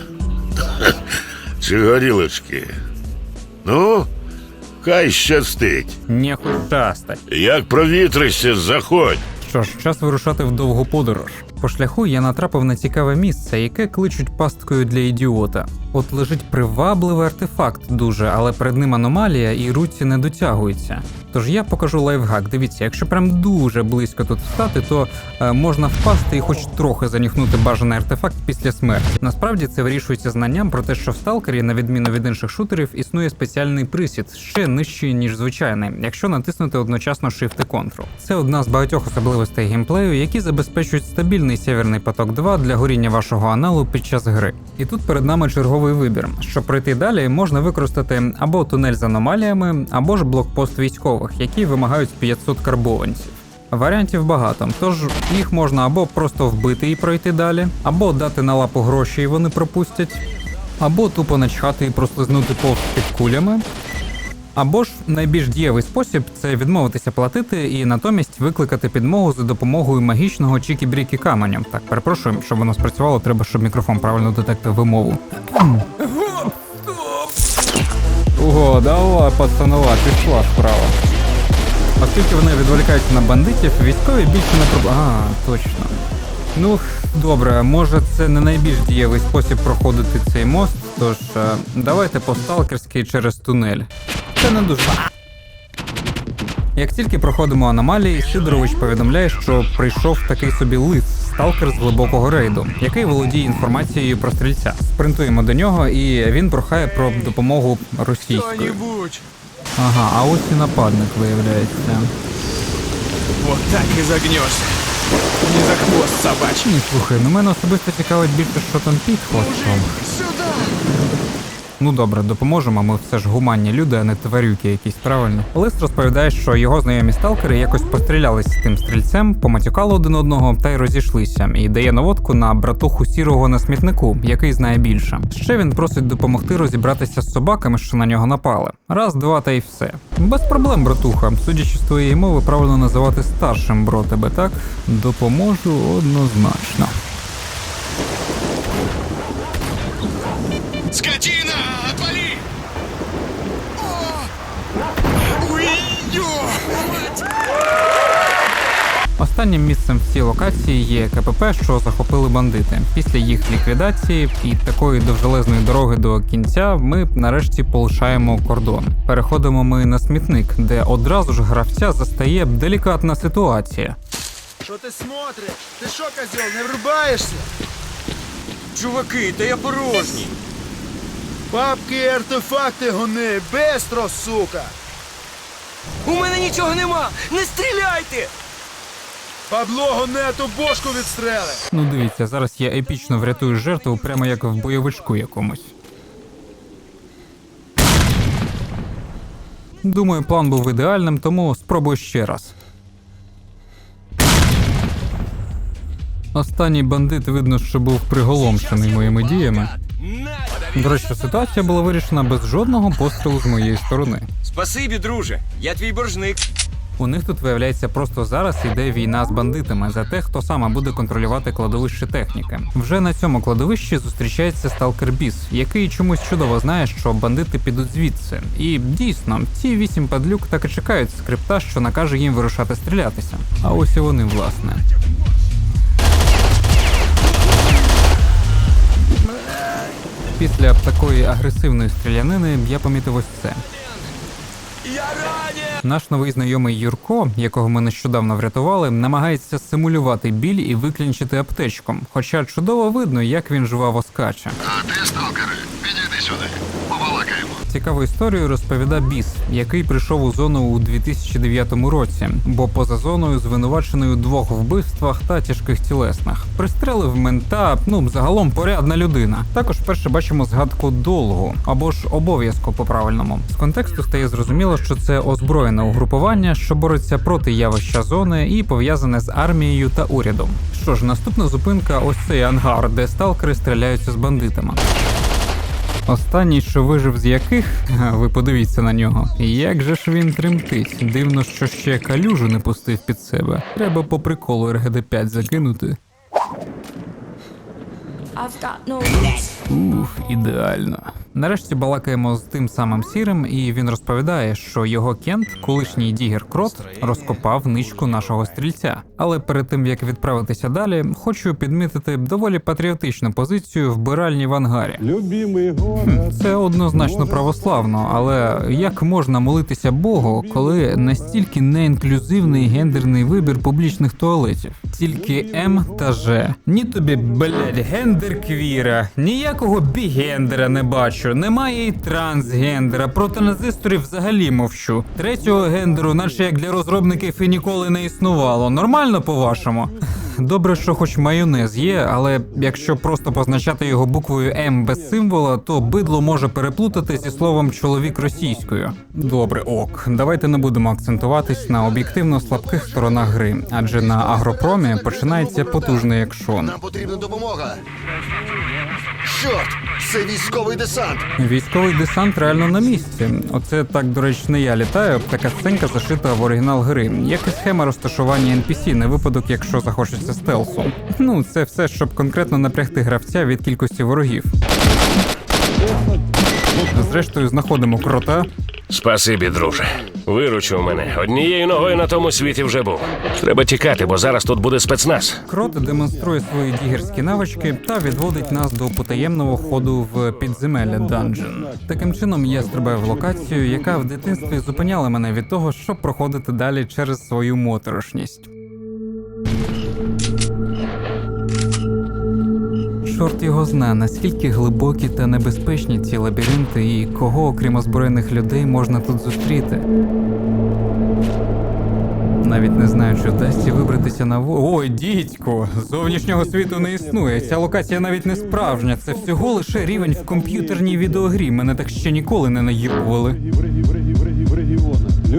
чи горілочки. Ну, хай щастить. Нехуй щастить. Як провітришся, заходь. Що ж, час вирушати в довгу подорож. По шляху я натрапив на цікаве місце, яке кличуть пасткою для ідіота. От лежить привабливий артефакт дуже, але перед ним аномалія і руці не дотягуються. Тож я покажу лайфхак. Дивіться, якщо прям дуже близько тут встати, то можна впасти і хоч трохи занюхнути бажаний артефакт після смерті. Насправді це вирішується знанням про те, що в сталкері, на відміну від інших шутерів, існує спеціальний присід, ще нижчий, ніж звичайний, якщо натиснути одночасно Shift і Ctrl. Це одна з багатьох особливостей геймплею, які забезпечують стабільний Сєвєрний поток 2 для горіння вашого аналу під час гри. І тут перед нами черговий вибір. Щоб пройти далі, можна використати або тунель з аномаліями, або ж блокпост військових, які вимагають 500 карбованців. Варіантів багато, тож їх можна або просто вбити і пройти далі, або дати на лапу гроші і вони пропустять, або тупо начхати і прослизнути повз під кулями, або ж найбільш дієвий спосіб – це відмовитися платити і натомість викликати підмогу за допомогою магічного чікі-брікі каменю. Так, перепрошую, щоб воно спрацювало, треба, щоб мікрофон правильно детектив вимову. Ого, давай, пацанова, пішла справа. Оскільки вони відволікаються на бандитів, військові більше не точно. Ну, добре, може це не найбільш дієвий спосіб проходити цей мост, тож давайте по-сталкерськи через тунель. Це не дуже. Як тільки проходимо аномалії, Сидорович повідомляє, що прийшов такий собі лис, сталкер з глибокого рейду, який володіє інформацією про стрільця. Спринтуємо до нього, і він прохає про допомогу російською. Ага, а ось і нападник виявляється. Вот так і загнешся. Не за хвост собачий. Ні, слухай, мене особисто цікавить більше, що там під хвостом. Ну добре, допоможемо, ми все ж гуманні люди, а не тварюки якісь, правильно? Лист розповідає, що його знайомі сталкери якось пострілялись з тим стрільцем, поматюкали один одного та й розійшлися, і дає наводку на братуху Сірого на смітнику, який знає більше. Ще він просить допомогти розібратися з собаками, що на нього напали. Раз, два та й все. Без проблем, братуха. Судячи з твоєї мови, правильно називати старшим бро тебе, так? Допоможу однозначно. Скотина, отвали! Останнім місцем в цій локації є КПП, що захопили бандити. Після їх ліквідації і такої довжелезної дороги до кінця ми нарешті полишаємо кордон. Переходимо ми на смітник, де одразу ж гравця застає делікатна ситуація. Що ти смотриш? Ти що, козел, не врубаєшся? Чуваки, та я порожній. Папки і артефакти гони, бистро, сука! У мене нічого нема! Не стріляйте! Пабло, гони, а то бошку відстрели! Ну дивіться, зараз я епічно врятую жертву, прямо як в бойовичку якомусь. Думаю, план був ідеальним, тому спробую ще раз. Останній бандит, видно, що був приголомшений моїми діями. До речі, ситуація була вирішена без жодного пострілу з моєї сторони. Спасибі, друже, я твій боржник. У них тут, виявляється, просто зараз іде війна з бандитами за те, хто саме буде контролювати кладовище техніки. Вже на цьому кладовищі зустрічається сталкер Біс, який чомусь чудово знає, що бандити підуть звідси. І дійсно, ці 8 падлюк так і чекають скрипта, що накаже їм вирушати стрілятися. А ось і вони, власне. Після такої агресивної стрілянини я помітив ось це. Наш новий знайомий Юрко, якого ми нещодавно врятували, намагається симулювати біль і виклінчити аптечку, хоча чудово видно, як він жваво скаче. А ти, сталкери, підійди сюди, побалакаємо. Цікаву історію розповіда Біс, який прийшов у зону у 2009 році, бо поза зоною звинувачений у 2 вбивствах та тяжких тілесних. Пристрелив мента, загалом порядна людина. Також вперше бачимо згадку долгу, або ж обов'язку по-правильному. З контексту стає зрозуміло, що це озброєне угрупування, що бореться проти явища зони і пов'язане з армією та урядом. Що ж, наступна зупинка – ось цей ангар, де сталкери стріляються з бандитами. Останній, що вижив з яких, ви подивіться на нього. Як же ж він тремтить. Дивно, що ще калюжу не пустив під себе. Треба по приколу РГД-5 закинути. Ух. Ідеально. Нарешті балакаємо з тим самим Сірим, і він розповідає, що його Кент, колишній дігер Крот, розкопав ничку нашого стрільця. Але перед тим, як відправитися далі, хочу підмітити доволі патріотичну позицію вбиральні в ангарі. Це однозначно православно, але як можна молитися Богу, коли настільки неінклюзивний гендерний вибір публічних туалетів? Тільки М та Ж. Ні тобі, блядь, гендер квіра, ніякого бігендера не бачу, немає і трансгендера, про транзисторів взагалі мовчу. Третього гендеру, наче як для розробників і ніколи не існувало. Нормально по-вашому? Добре, що хоч майонез є, але якщо просто позначати його буквою М без символа, то бидло може переплутати зі словом «чоловік» російською. Добре, ок. Давайте не будемо акцентуватись на об'єктивно слабких сторонах гри, адже на Агропромі починається потужний екшон. Нам потрібна допомога. Чорт, це військовий десант. Військовий десант реально на місці. Оце так, до речі, не я літаю, така сценка зашита в оригінал гри. Як і схема розташування NPC на випадок, якщо захочеться стелсу. Ну, це все, щоб конкретно напрягти гравця від кількості ворогів. Зрештою, знаходимо Крота. Спасибі, друже. Виручив мене. Однією ногою на тому світі вже був. Треба тікати, бо зараз тут буде спецназ. Крот демонструє свої дігерські навички та відводить нас до потаємного ходу в підземелля Dungeon. Таким чином, я стрибаю в локацію, яка в дитинстві зупиняла мене від того, щоб проходити далі через свою моторошність. Чорт його зна, наскільки глибокі та небезпечні ці лабіринти і кого, окрім озброєних людей, можна тут зустріти. Навіть не знаю, чи вдасться вибратися на Ой, дідько! Зовнішнього світу не існує. Ця локація навіть не справжня. Це всього лише рівень в комп'ютерній відеогрі. Мене так ще ніколи не наїбували.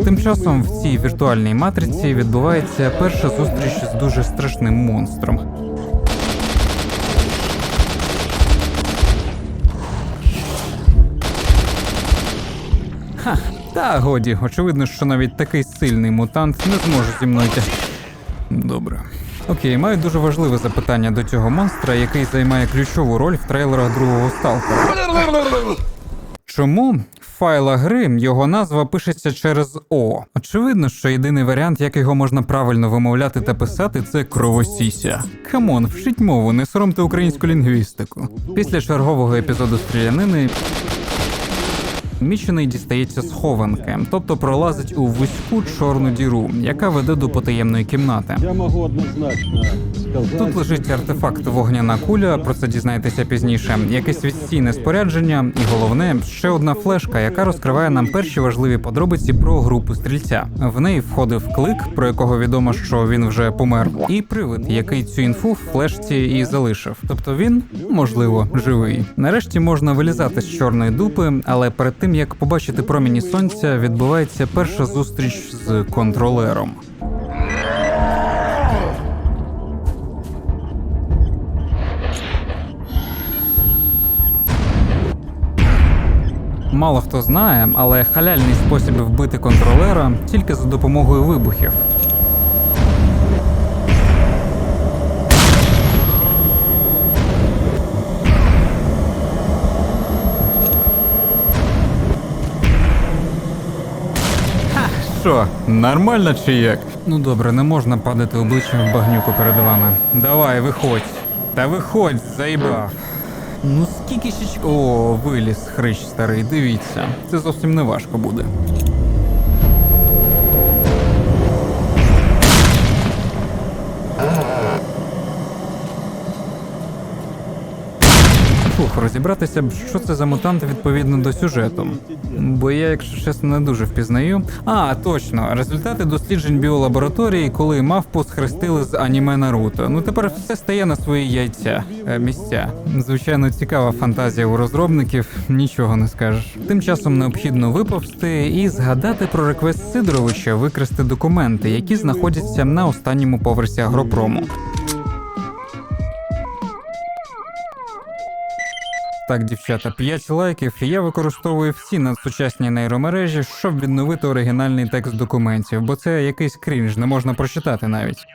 Тим часом в цій віртуальній матриці відбувається перша зустріч з дуже страшним монстром. Ха, та годі, очевидно, що навіть такий сильний мутант не зможе зі мною Добре. Окей, маю дуже важливе запитання до цього монстра, який займає ключову роль в трейлерах другого Сталкера. Чому в файлах гри його назва пишеться через О? Очевидно, що єдиний варіант, як його можна правильно вимовляти та писати, це кровосіся. Камон, вчіть мову, не соромте українську лінгвістику. Після чергового епізоду стрілянини Мічений дістається схованки, тобто пролазить у вузьку чорну діру, яка веде до потаємної кімнати. Я можу однозначно сказати. Тут лежить артефакт вогняна куля, про це дізнаєтеся пізніше, якесь відстійне спорядження і, головне, ще одна флешка, яка розкриває нам перші важливі подробиці про групу стрільця. В неї входив клик, про якого відомо, що він вже помер, і привид, який цю інфу в флешці і залишив. Тобто він, можливо, живий. Нарешті можна вилізати з чорної дупи, але перед тим, як побачити промені сонця, відбувається перша зустріч з контролером. Мало хто знає, але халяльний спосіб вбити контролера тільки за допомогою вибухів. Що, нормально чи як? Ну добре, не можна падати обличчям в багнюку перед вами. Давай, виходь. Та виходь, заїбав. Ну скільки ще... О, виліз хрич старий, дивіться. Це зовсім не важко буде. Фух, розібратися б, що це за мутант відповідно до сюжету. Бо я, якщо чесно, не дуже впізнаю. А, точно, результати досліджень біолабораторії, коли мавпу схрестили з аніме Наруто. Ну тепер все стає на свої місця. Звичайно, цікава фантазія у розробників, нічого не скажеш. Тим часом необхідно виповзти і згадати про реквест Сидоровича викрасти документи, які знаходяться на останньому поверсі Агропрому. Так, дівчата, 5 лайків, і я використовую всі надсучасні нейромережі, щоб відновити оригінальний текст документів, бо це якийсь крінж, не можна прочитати навіть.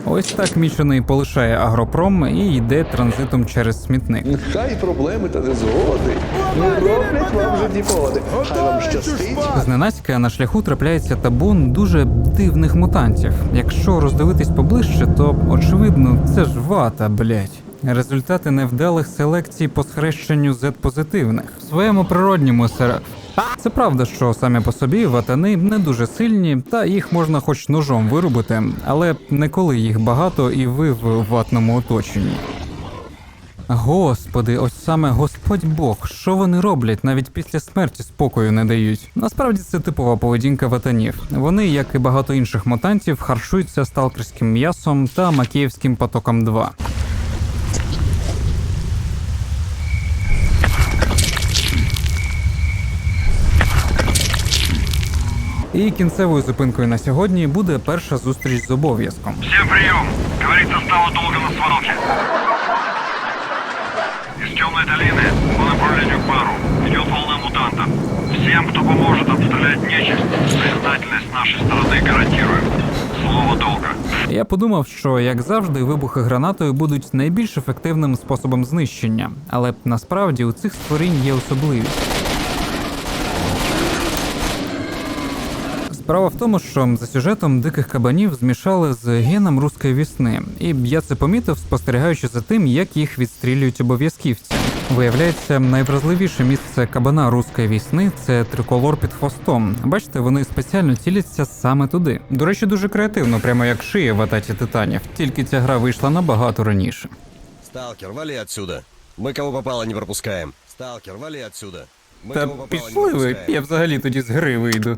Ось так Мічений полишає агропром і йде транзитом через смітник. Хай проблеми та незгоди не роблять вам в житті погоди. Хай вам щастить. Зненацька на шляху трапляється табун дуже дивних мутантів. Якщо роздивитись поближче, то очевидно, це ж вата, блять. Результати невдалих селекцій по схрещенню Z-позитивних. В своєму природньому Це правда, що самі по собі ватани не дуже сильні, та їх можна хоч ножом вирубити, але не коли їх багато і ви в ватному оточенні. Господи, ось саме Господь Бог, що вони роблять, навіть після смерті спокою не дають. Насправді це типова поведінка ватанів. Вони, як і багато інших мутантів, харчуються сталкерським м'ясом та Макіївським потоком 2. І кінцевою зупинкою на сьогодні буде перша зустріч з обов'язком. Всем прием! Говорит состава долга на свалке. Из темной долины по направлению к бару идет волна мутантов. Всем, кто поможет обстрелять нечисть, признательность нашей стороны гарантируем. Слово долга. Я подумав, що, як завжди, вибухи гранатою будуть найбільш ефективним способом знищення. Але насправді у цих створінь є особливість. Справа в тому, що за сюжетом диких кабанів змішали з геном руської весни, і я це помітив, спостерігаючи за тим, як їх відстрілюють обов'язківці. Виявляється, найвразливіше місце кабана руської весни – це триколор під хвостом. Бачите, вони спеціально ціляться саме туди. До речі, дуже креативно, прямо як шия в Атаці Титанів, тільки ця гра вийшла набагато раніше. Сталкер, вали отсюда. Мы кого попало не пропускаем. Сталкер, вали отсюда. Мы Та кого попало не пішли ви, пропускаем. я взагалі тоді з гри вийду.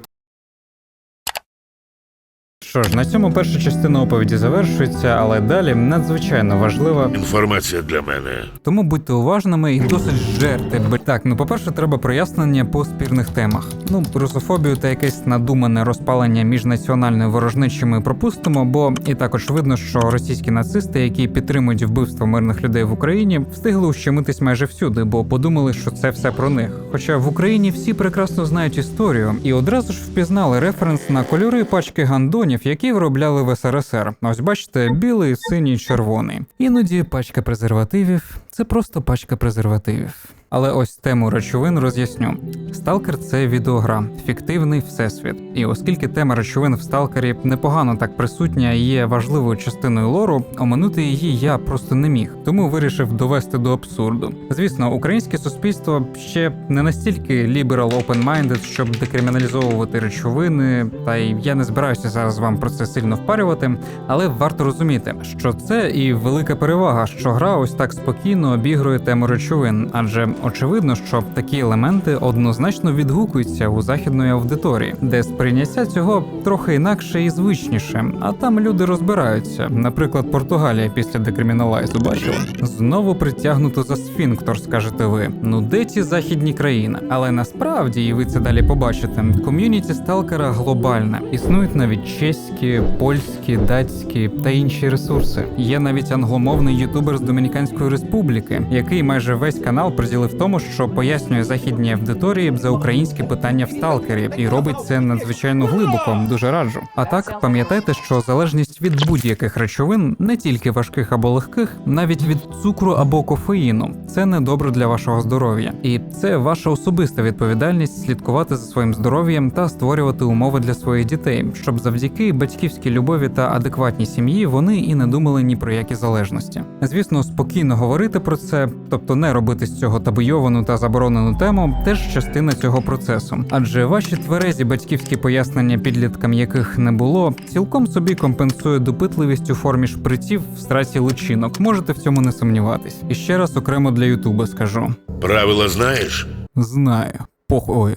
Що ж, на цьому перша частина оповіді завершується, але далі надзвичайно важлива інформація для мене. Тому будьте уважними і досить жерти. Так, по-перше, треба прояснення по спірних темах. Русофобію та якесь надумане розпалення між національною ворожнечі ми пропустимо, бо і так очевидно, що російські нацисти, які підтримують вбивство мирних людей в Україні, встигли ущемитись майже всюди, бо подумали, що це все про них. Хоча в Україні всі прекрасно знають історію і одразу ж впізнали референс на кольори пачки гандонів, які виробляли в СРСР. Ось бачите, білий, синій, червоний. Іноді пачка презервативів – це просто пачка презервативів. Але ось тему речовин роз'ясню. Сталкер – це відеогра, фіктивний всесвіт. І оскільки тема речовин в Сталкері непогано так присутня і є важливою частиною лору, оминути її я просто не міг. Тому вирішив довести до абсурду. Звісно, українське суспільство ще не настільки liberal open-minded, щоб декриміналізовувати речовини, та й я не збираюся зараз вам про це сильно впарювати, але варто розуміти, що це і велика перевага, що гра ось так спокійно обігрує тему речовин, адже очевидно, що такі елементи однозначно відгукуються у західної аудиторії, де сприйняття цього трохи інакше і звичніше, а там люди розбираються. Наприклад, Португалія після декриміналайзу, бачили? Знову притягнуто за сфінктор, скажете ви. Де ці західні країни? Але насправді, і ви це далі побачите, ком'юніті сталкера глобальне. Існують навіть чеські, польські, датські та інші ресурси. Є навіть англомовний ютубер з Домініканської Республіки, який майже весь канал приділив в тому, що пояснює західній аудиторії за українські питання в сталкері, і робить це надзвичайно глибоко, дуже раджу. А так, пам'ятайте, що залежність від будь-яких речовин, не тільки важких або легких, навіть від цукру або кофеїну, це не добре для вашого здоров'я. І це ваша особиста відповідальність слідкувати за своїм здоров'ям та створювати умови для своїх дітей, щоб завдяки батьківській любові та адекватній сім'ї вони і не думали ні про які залежності. Звісно, спокійно говорити про це, тобто не робити з цього табуйовану та заборонену тему, теж частина цього процесу. Адже ваші тверезі батьківські пояснення підліткам, яких не було, цілком собі компенсує допитливість у формі шприців в страті личинок. Можете в цьому не сумніватись. І ще раз окремо для Ютуба скажу. Правила знаєш? Знаю.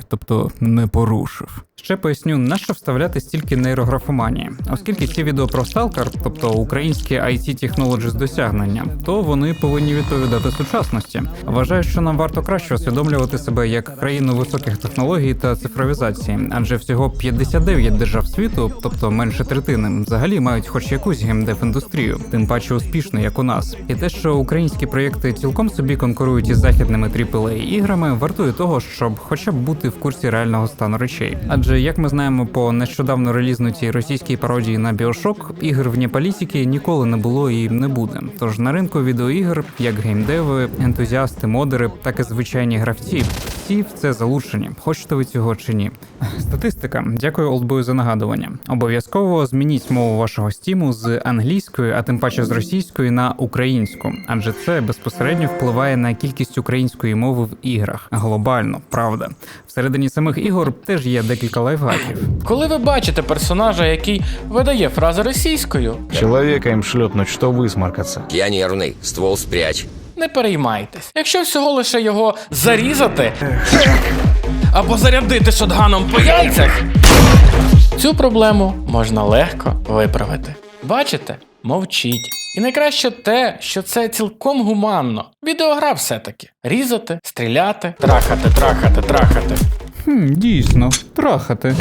Тобто не порушив. Ще поясню, нащо вставляти стільки нейрографоманії. Оскільки ці відео про сталкер, тобто українські IT-технологі досягнення, то вони повинні відповідати сучасності. Вважаю, що нам варто краще усвідомлювати себе як країну високих технологій та цифровізації, адже всього 59 держав світу, тобто менше третини, взагалі мають хоч якусь геймдев-індустрію, тим паче успішну, як у нас. І те, що українські проєкти цілком собі конкурують із західними AAA-іграми, вартує того, щоб хоч хоча б бути в курсі реального стану речей. Адже, як ми знаємо по нещодавно релізнутій російській пародії на BioShock, ігр вне політики ніколи не було і не буде. Тож на ринку відеоігр, як геймдеви, ентузіасти, модери, так і звичайні гравці, всі в це залучені, хочете ви цього чи ні. Статистика. Дякую Олдбою за нагадування. Обов'язково змініть мову вашого стіму з англійської, а тим паче з російської, на українську, адже це безпосередньо впливає на кількість української мови в іграх. Глобально, правда. Всередині самих ігор теж є декілька лайфхаків. Коли ви бачите персонажа, який видає фрази російською, Человека им шлепнуть, что высморкаться. Я нервний, ствол спрячь. не переймайтесь. Якщо всього лише його зарізати або зарядити шотганом по яйцях, цю проблему можна легко виправити. Бачите? Мовчіть. І найкраще те, що це цілком гуманно. Відеогра все-таки. Різати, стріляти, трахати. Дійсно, трахати.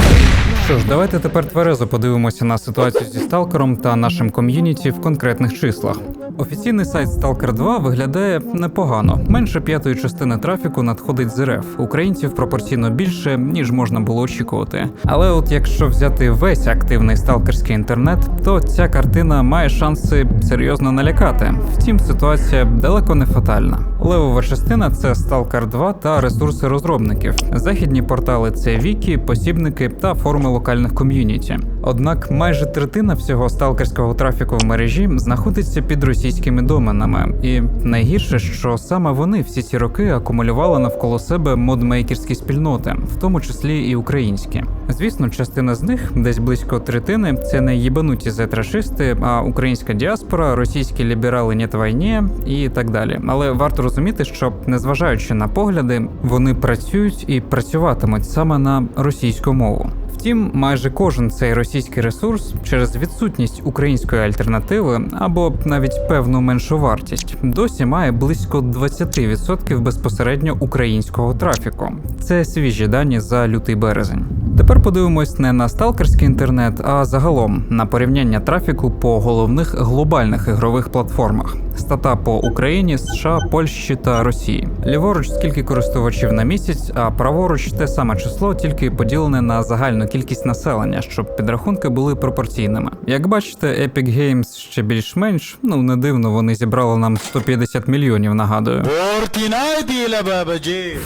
Що ж, давайте тепер тверезо подивимося на ситуацію зі Сталкером та нашим ком'юніті в конкретних числах. Офіційний сайт Stalker 2 виглядає непогано. Менше 1/5 частини трафіку надходить з РФ. Українців пропорційно більше, ніж можна було очікувати. Але от якщо взяти весь активний сталкерський інтернет, то ця картина має шанси серйозно налякати. Втім, ситуація далеко не фатальна. Левова частина – це Stalker 2 та ресурси розробників. Західні портали – це вікі, посібники та форуми локальних ком'юніті. Однак майже третина всього сталкерського трафіку в мережі знаходиться під російськими доменами. І найгірше, що саме вони всі ці роки акумулювали навколо себе модмейкерські спільноти, в тому числі і українські. Звісно, частина з них, десь близько третини, це не їбануті зетрашисти, а українська діаспора, російські ліберали «Нєт війні» і так далі. Але варто розуміти, що, незважаючи на погляди, вони працюють і працюватимуть саме на російську мову. Втім, майже кожен цей російський ресурс через відсутність української альтернативи або навіть певну меншу вартість досі має близько 20% безпосередньо українського трафіку. Це свіжі дані за лютий березень. Тепер подивимось не на сталкерський інтернет, а загалом на порівняння трафіку по головних глобальних ігрових платформах. Стата по Україні, США, Польщі та Росії. Ліворуч скільки користувачів на місяць, а праворуч те саме число, тільки поділене на загальну кількість населення, щоб підрахунки були пропорційними. Як бачите, Epic Games ще більш-менш, не дивно, вони зібрали нам 150 мільйонів, нагадую.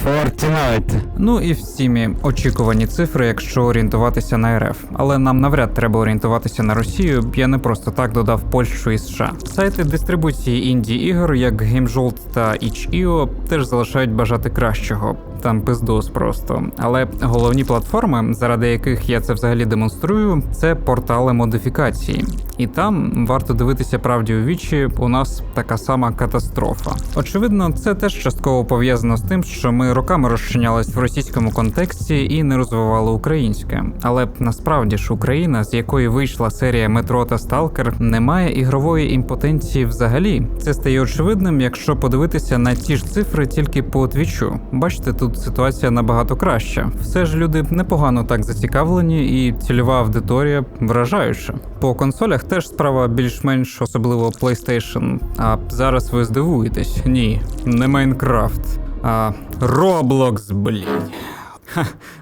Fortnite. І в Стімі очікувані цифри, якщо орієнтуватися на РФ. Але нам навряд треба орієнтуватися на Росію, я не просто так додав Польщу і США. Сайти дистрибуції інді-ігор, як GameJolt та itch.io, теж залишають бажати кращого. Там пиздос просто. Але головні платформи, заради яких я це взагалі демонструю, це портали модифікації. І там, варто дивитися правді у вічі, у нас така сама катастрофа. Очевидно, це теж частково пов'язано з тим, що ми роками розчинялись в російському контексті і не розвивали українське. Але насправді ж Україна, з якої вийшла серія Метро та Сталкер, не має ігрової імпотенції взагалі. Це стає очевидним, якщо подивитися на ті ж цифри тільки по твічу. Бачите, тут ситуація набагато краща. Все ж люди непогано так зацікавлені і цільова аудиторія вражаюча. По консолях теж справа більш-менш, особливо PlayStation. А зараз ви здивуєтесь. Ні, не Майнкрафт, а Roblox, блядь.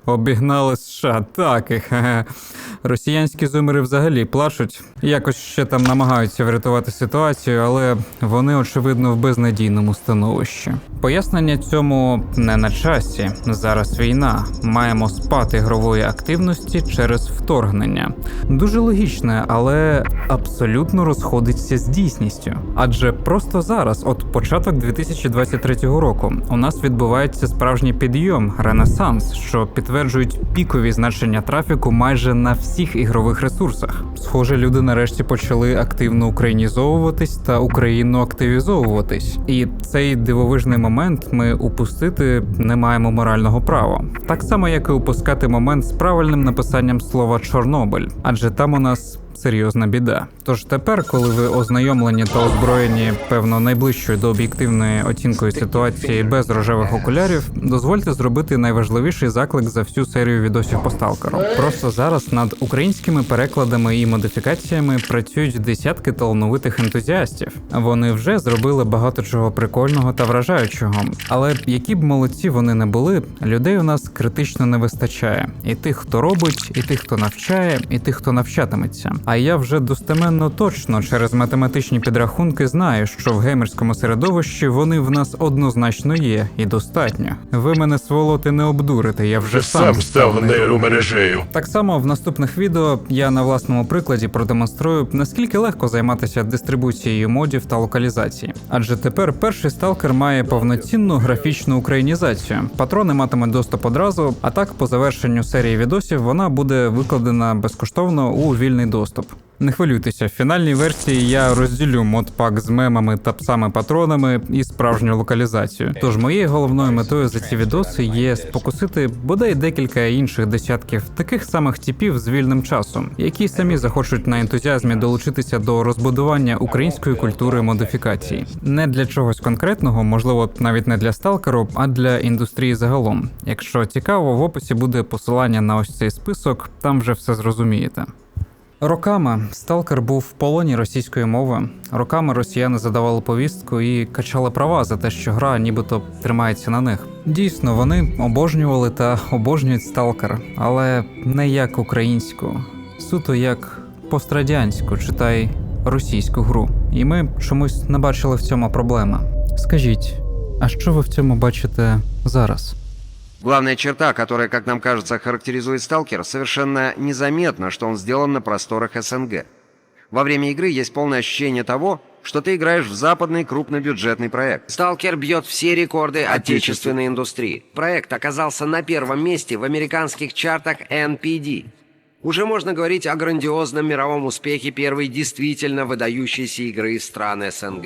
Обігнали США, так і Росіянські зумери взагалі плачуть. Якось ще там намагаються врятувати ситуацію, але вони, очевидно, в безнадійному становищі. Пояснення цьому не на часі. Зараз війна. Маємо спад ігрової активності через вторгнення. Дуже логічне, але абсолютно розходиться з дійсністю. Адже просто зараз, от початок 2023 року, у нас відбувається справжній підйом, ренесанс, що підтверджують пікові значення трафіку майже на всіх ігрових ресурсах. Схоже, люди нарешті почали активно українізовуватись та україно-активізовуватись. І цей дивовижний момент ми упустити не маємо морального права. Так само, як і упускати момент з правильним написанням слова «Чорнобиль». Адже там у нас серйозна біда. Тож тепер, коли ви ознайомлені та озброєні, певно, найближчою до об'єктивної оцінкою ситуації без рожевих окулярів, дозвольте зробити найважливіший заклик за всю серію відосів по Сталкеру. Просто зараз над українськими перекладами і модифікаціями працюють десятки талановитих ентузіастів. Вони вже зробили багато чого прикольного та вражаючого. Але які б молодці вони не були, людей у нас критично не вистачає. І тих, хто робить, і тих, хто навчає, і тих, хто навчатиметься. А я вже достеменно точно через математичні підрахунки знаю, що в геймерському середовищі вони в нас однозначно є і достатньо. Ви мене, сволоти, не обдурите, я вже сам став нейромережею. Так само в наступних відео я на власному прикладі продемонструю, наскільки легко займатися дистрибуцією модів та локалізації. Адже тепер перший сталкер має повноцінну графічну українізацію. Патрони матимуть доступ одразу, а так по завершенню серії відосів вона буде викладена безкоштовно у вільний доступ. Не хвилюйтеся, в фінальній версії я розділю модпак з мемами та псами-патронами і справжню локалізацію. Тож моєю головною метою за ці відоси є спокусити бодай декілька інших десятків таких самих типів з вільним часом, які самі захочуть на ентузіазмі долучитися до розбудування української культури модифікації. Не для чогось конкретного, можливо, навіть не для сталкеру, а для індустрії загалом. Якщо цікаво, в описі буде посилання на ось цей список, там вже все зрозумієте. Роками сталкер був в полоні російської мови. Роками росіяни задавали повістку і качали права за те, що гра нібито тримається на них. Дійсно, вони обожнювали та обожнюють сталкер, але не як українську, суто як пострадянську, читай російську гру. І ми чомусь не бачили в цьому проблеми. Скажіть, а що ви в цьому бачите зараз? Главная черта, которая, как нам кажется, характеризует сталкер, совершенно незаметно, что он сделан на просторах СНГ. Во время игры есть полное ощущение того, что ты играешь в западный крупнобюджетный проект. Сталкер бьет все рекорды отечественной индустрии. Проект оказался на первом месте в американских чартах NPD. Уже можно говорить о грандиозном мировом успехе первой действительно выдающейся игры стран СНГ.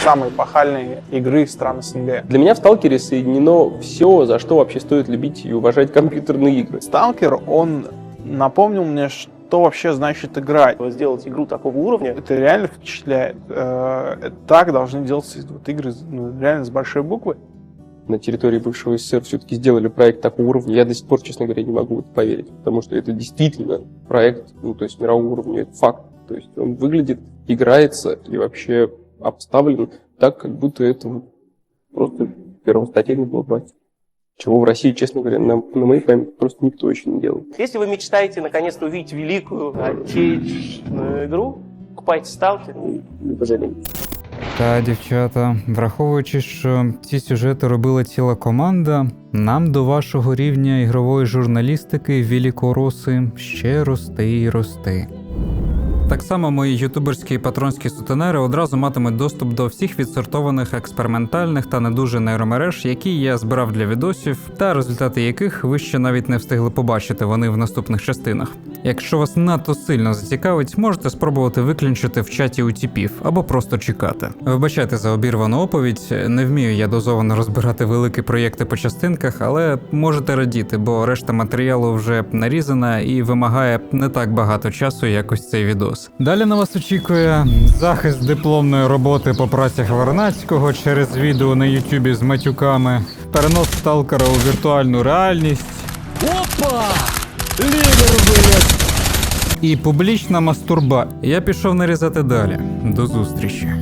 Самые эпохальные игры стран СНГ. Для меня в «Сталкере» соединено все, за что вообще стоит любить и уважать компьютерные игры. «Сталкер», он напомнил мне, что вообще значит играть. Сделать игру такого уровня, это реально впечатляет. Так должны делаться вот игры реально с большой буквы. На территории бывшего СССР все-таки сделали проект такого уровня. Я до сих пор, честно говоря, не могу в это поверить, потому что это действительно проект, то есть мирового уровня, это факт. То есть он выглядит, играется и вообще обставлен так, как будто это просто первостатейный блокбастер. Чего в России, честно говоря, на моей памяти просто никто еще не делал. Если вы мечтаете наконец-то увидеть великую отечественную игру, купайте «Сталкер». Не пожалеете. Та, дівчата, враховуючи, що ці сюжети робила ціла команда, нам до вашого рівня ігрової журналістики великороси ще рости і рости. Так само мої ютуберські і патронські сутенери одразу матимуть доступ до всіх відсортованих експериментальних та не дуже нейромереж, які я збирав для відосів, та результати яких ви ще навіть не встигли побачити вони в наступних частинах. Якщо вас надто сильно зацікавить, можете спробувати виклінчити в чаті у тіпів, або просто чекати. Вибачайте за обірвану оповідь, не вмію я дозовано розбирати великі проєкти по частинках, але можете радіти, бо решта матеріалу вже нарізана і вимагає не так багато часу, як ось цей відос. Далі на вас очікує захист дипломної роботи по працях Варнацького через відео на ютубі з матюками, перенос сталкера у віртуальну реальність. Опа! Лідер, блядь! І публічна мастурба. Я пішов нарізати далі. До зустрічі.